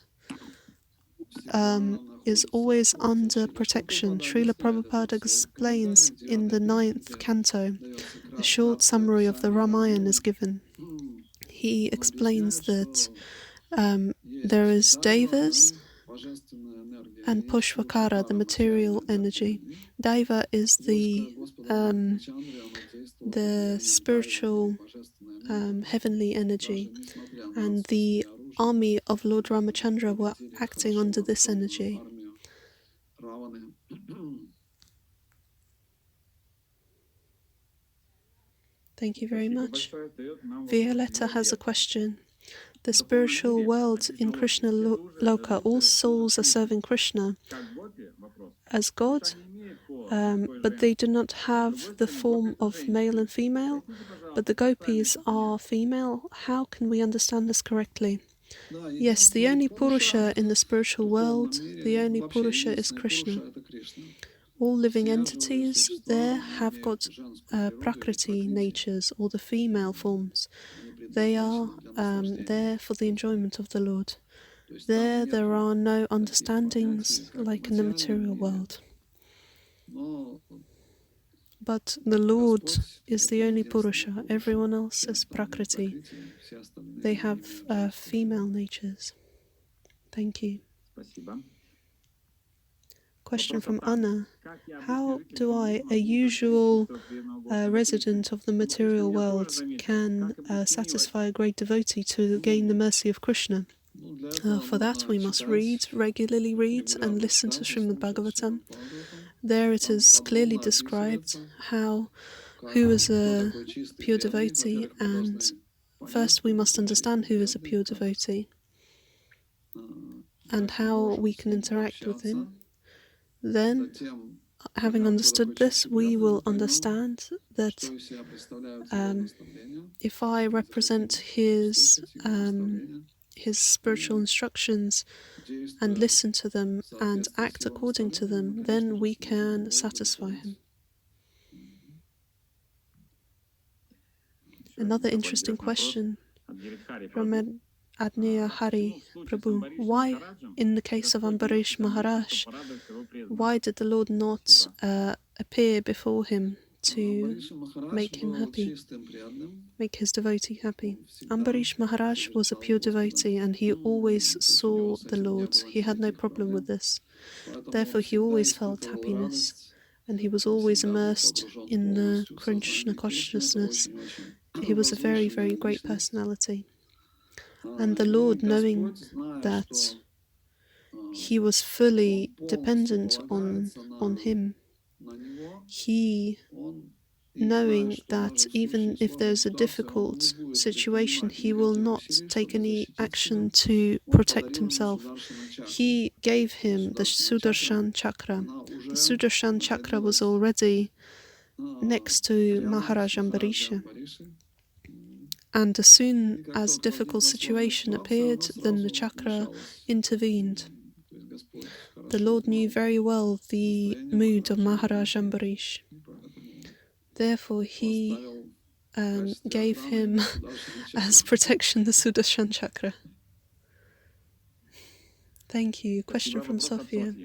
is always under protection. Srila Prabhupada explains in the 9th Canto, a short summary of the Ramayana is given. He explains that there is Devas and Pushvakara, the material energy. Daiva is the spiritual heavenly energy, and the army of Lord Ramachandra were acting under this energy. Thank you very much. Violetta has a question. The spiritual world in Krishna Loka, all souls are serving Krishna as God, but they do not have the form of male and female, but the gopis are female. How can we understand this correctly? Yes, the only Purusha in the spiritual world, the only Purusha is Krishna. All living entities there have got Prakriti natures, or the female forms. They are there for the enjoyment of the Lord. There are no understandings like in the material world. But the Lord is the only Purusha. Everyone else is Prakriti. They have female natures. Thank you. Question from Anna. How do I, a usual resident of the material world, can satisfy a great devotee to gain the mercy of Krishna? For that we must regularly read and listen to Srimad-Bhagavatam. There it is clearly described who is a pure devotee, and first we must understand who is a pure devotee and how we can interact with him. Then, having understood this, we will understand that if I represent his spiritual instructions and listen to them and act according to them, then we can satisfy him. Another interesting question from Adniya Hari Prabhu. Why, in the case of Ambarish Maharaj, why did the Lord not appear before him to make him happy, make his devotee happy? Ambarish Maharaj was a pure devotee and he always saw the Lord. He had no problem with this. Therefore, he always felt happiness and he was always immersed in the Krishna consciousness. He was a very, very great personality. And the Lord, knowing that he was fully dependent on him, he, knowing that even if there's a difficult situation, he will not take any action to protect himself. He gave him the Sudarshan Chakra. The Sudarshan Chakra was already next to Maharaj Ambarisha. And as soon as a difficult situation appeared, then the chakra intervened. The Lord knew very well the mood of Maharaj Ambarish. Therefore, he gave him as protection the Sudarshan Chakra. Thank you. Question from Sophia.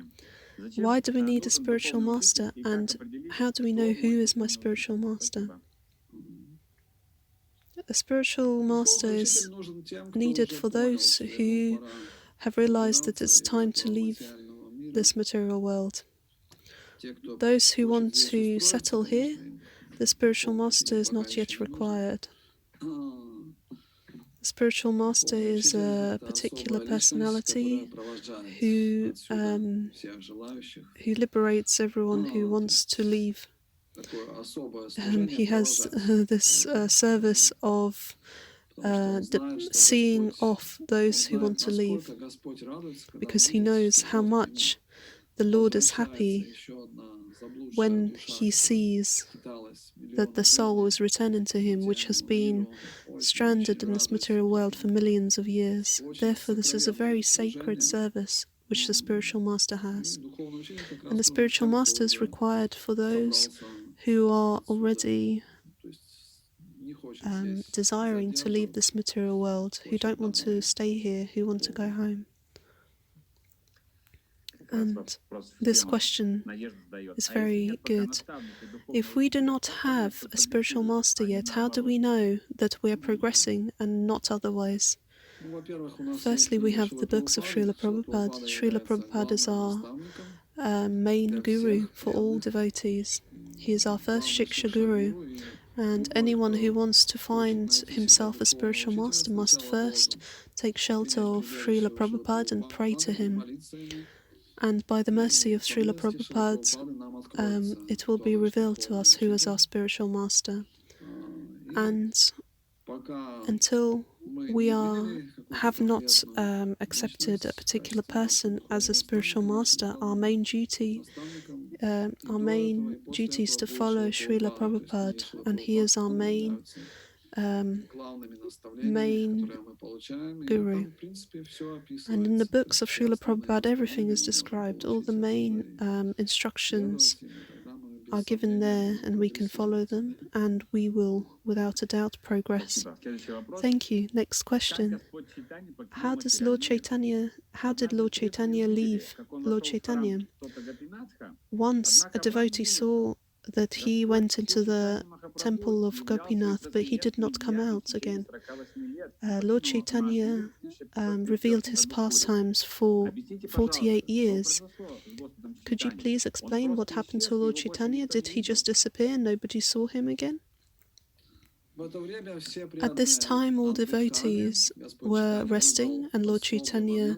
Why do we need a spiritual master, and how do we know who is my spiritual master? A spiritual master is needed for those who have realized that it's time to leave this material world. Those who want to settle here, the spiritual master is not yet required. The spiritual master is a particular personality who liberates everyone who wants to leave. He has this service of seeing off those who want to leave, because he knows how much the Lord is happy when he sees that the soul is returning to him, which has been stranded in this material world for millions of years. Therefore, this is a very sacred service which the spiritual master has. And the spiritual master is required for those who are already desiring to leave this material world, who don't want to stay here, who want to go home. And this question is very good. If we do not have a spiritual master yet, how do we know that we are progressing and not otherwise? Firstly, we have the books of Srila Prabhupada. Srila Prabhupada is our main guru for all devotees. He is our first Shiksha guru, and anyone who wants to find himself a spiritual master must first take shelter of Srila Prabhupada and pray to him. And by the mercy of Srila Prabhupada, it will be revealed to us who is our spiritual master. And until we have not accepted a particular person as a spiritual master, our main duty is to follow Srila Prabhupada, and he is our main guru. And in the books of Srila Prabhupada, everything is described. All the main instructions are given there, and we can follow them, and we will, without a doubt, progress. Thank you. Next question. How did Lord Chaitanya leave Lord Chaitanya? Once a devotee saw that he went into the temple of Gopinath, but he did not come out again. Lord Chaitanya revealed his pastimes for 48 years. Could you please explain what happened to Lord Chaitanya? Did he just disappear and nobody saw him again? At this time, all devotees were resting, and Lord Chaitanya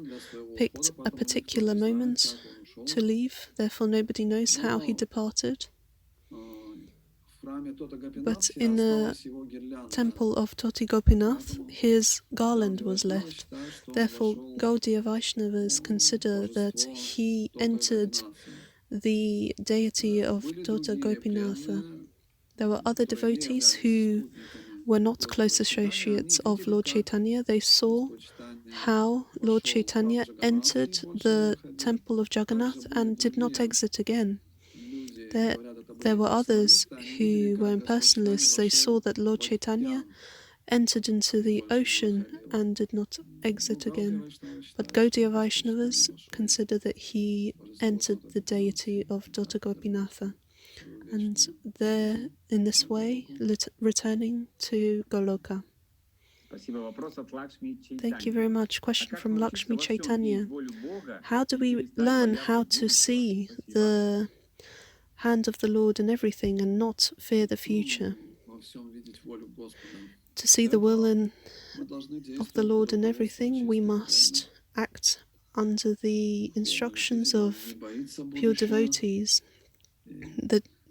picked a particular moment to leave. Therefore, nobody knows how he departed. But in the temple of Toti Gopinath, his garland was left. Therefore, Gaudiya Vaishnavas consider that he entered the deity of Tota Gopinatha. There were other devotees who were not close associates of Lord Chaitanya. They saw how Lord Chaitanya entered the temple of Jagannath and did not exit again. There were others who were impersonalists. They saw that Lord Chaitanya entered into the ocean and did not exit again. But Gaudiya Vaishnavas consider that he entered the deity of Tota Gopinatha, and there, in this way, returning to Goloka. Thank you very much. Question from Lakshmi Chaitanya. How do we learn how to see the hand of the Lord in everything and not fear the future? To see the will of the Lord in everything, we must act under the instructions of pure devotees.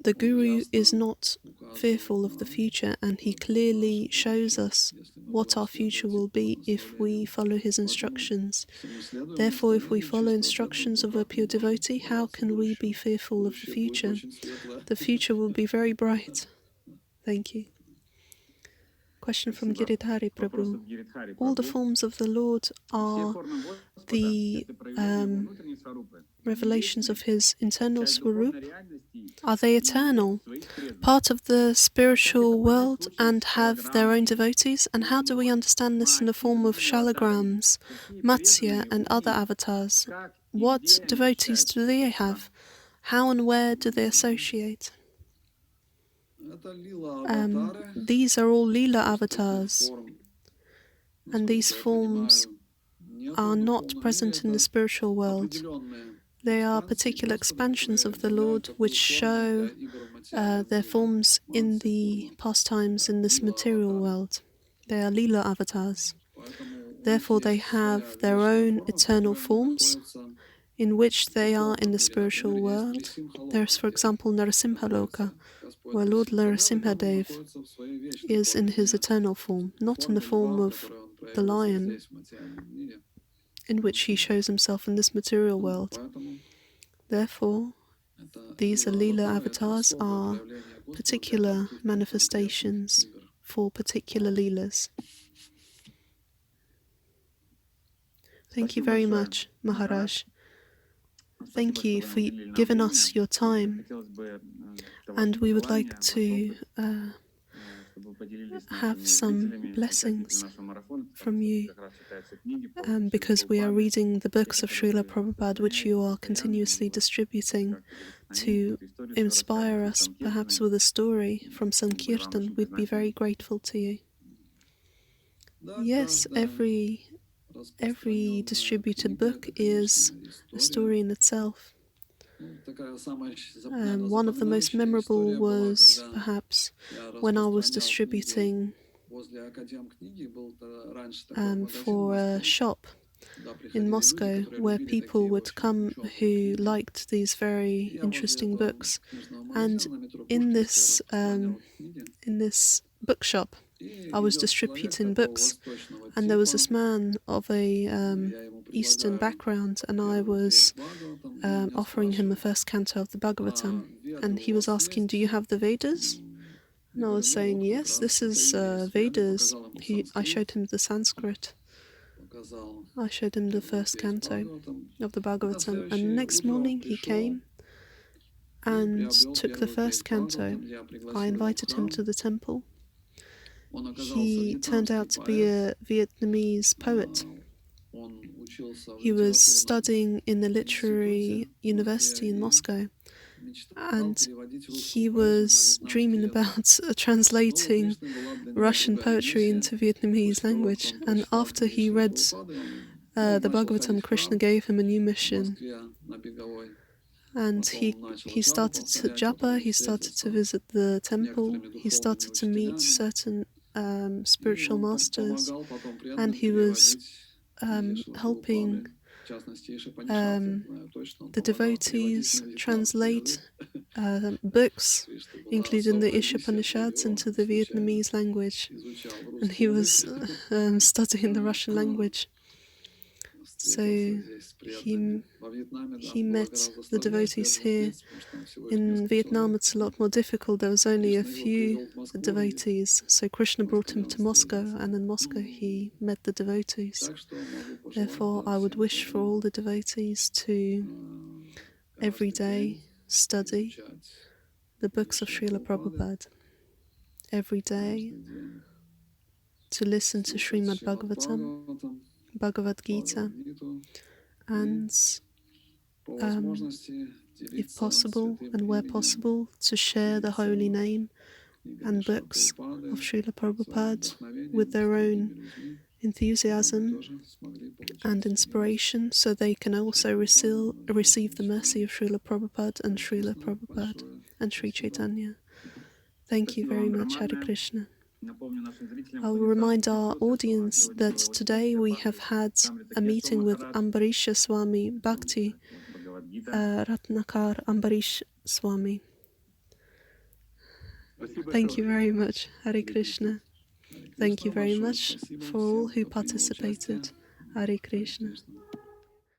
The Guru is not fearful of the future, and he clearly shows us what our future will be if we follow his instructions. Therefore, if we follow instructions of a pure devotee, how can we be fearful of the future? The future will be very bright. Thank you. Question from Giridhari Prabhu. All the forms of the Lord are the revelations of his internal Swarup. Are they eternal, part of the spiritual world, and have their own devotees? And how do we understand this in the form of shalagrams, Matsya, and other avatars? What devotees do they have? How and where do they associate? These are all Leela avatars, and these forms are not present in the spiritual world. They are particular expansions of the Lord which show their forms in the pastimes in this material world. They are Leela avatars. Therefore, they have their own eternal forms in which they are in the spiritual world. There is, for example, Narasimhaloka, where Lord Narasimhadev is in his eternal form, not in the form of the lion, in which he shows himself in this material world. Therefore, These Leela avatars are particular manifestations for particular Leelas. Thank you very much, Maharaj. Thank you for giving us your time, and we would like to have some blessings from you, because we are reading the books of Srila Prabhupada, which you are continuously distributing to inspire us, perhaps with a story from Sankirtan. We'd be very grateful to you. Yes, every distributed book is a story in itself. One of the most memorable was perhaps when I was distributing for a shop in Moscow, where people would come who liked these very interesting books, and in this bookshop I was distributing books, and there was this man of a Eastern background, and I was offering him the first canto of the Bhagavatam, and he was asking, "Do you have the Vedas?" And I was saying, "Yes, this is Vedas." I showed him the Sanskrit. I showed him the first canto of the Bhagavatam, and the next morning he came and took the first canto. I invited him to the temple. He turned out to be a Vietnamese poet. He was studying in the literary university in Moscow, and he was dreaming about translating Russian poetry into Vietnamese language. And after he read the Bhagavatam, Krishna gave him a new mission, and he started to japa, he started to visit the temple, he started to meet certain spiritual masters, and he was helping the devotees translate books, including the Ishopanishads, into the Vietnamese language, and he was studying the Russian language. So he met the devotees here. In Vietnam it's a lot more difficult. There was only a few devotees, so Krishna brought him to Moscow, and in Moscow he met the devotees. Therefore I would wish for all the devotees to every day study the books of Srila Prabhupada, every day to listen to Srimad-Bhagavatam, Bhagavad-gita, and if possible and where possible, to share the holy name and books of Srila Prabhupada with their own enthusiasm and inspiration, so they can also receive the mercy of Srila Prabhupada and Srila Prabhupada and Sri Chaitanya. Thank you very much, Hare Krishna. I will remind our audience that today we have had a meeting with Ambarisa Swami, Bhakti Ratnakar Ambarisa Swami. Thank you very much, Hare Krishna. Thank you very much for all who participated. Hare Krishna.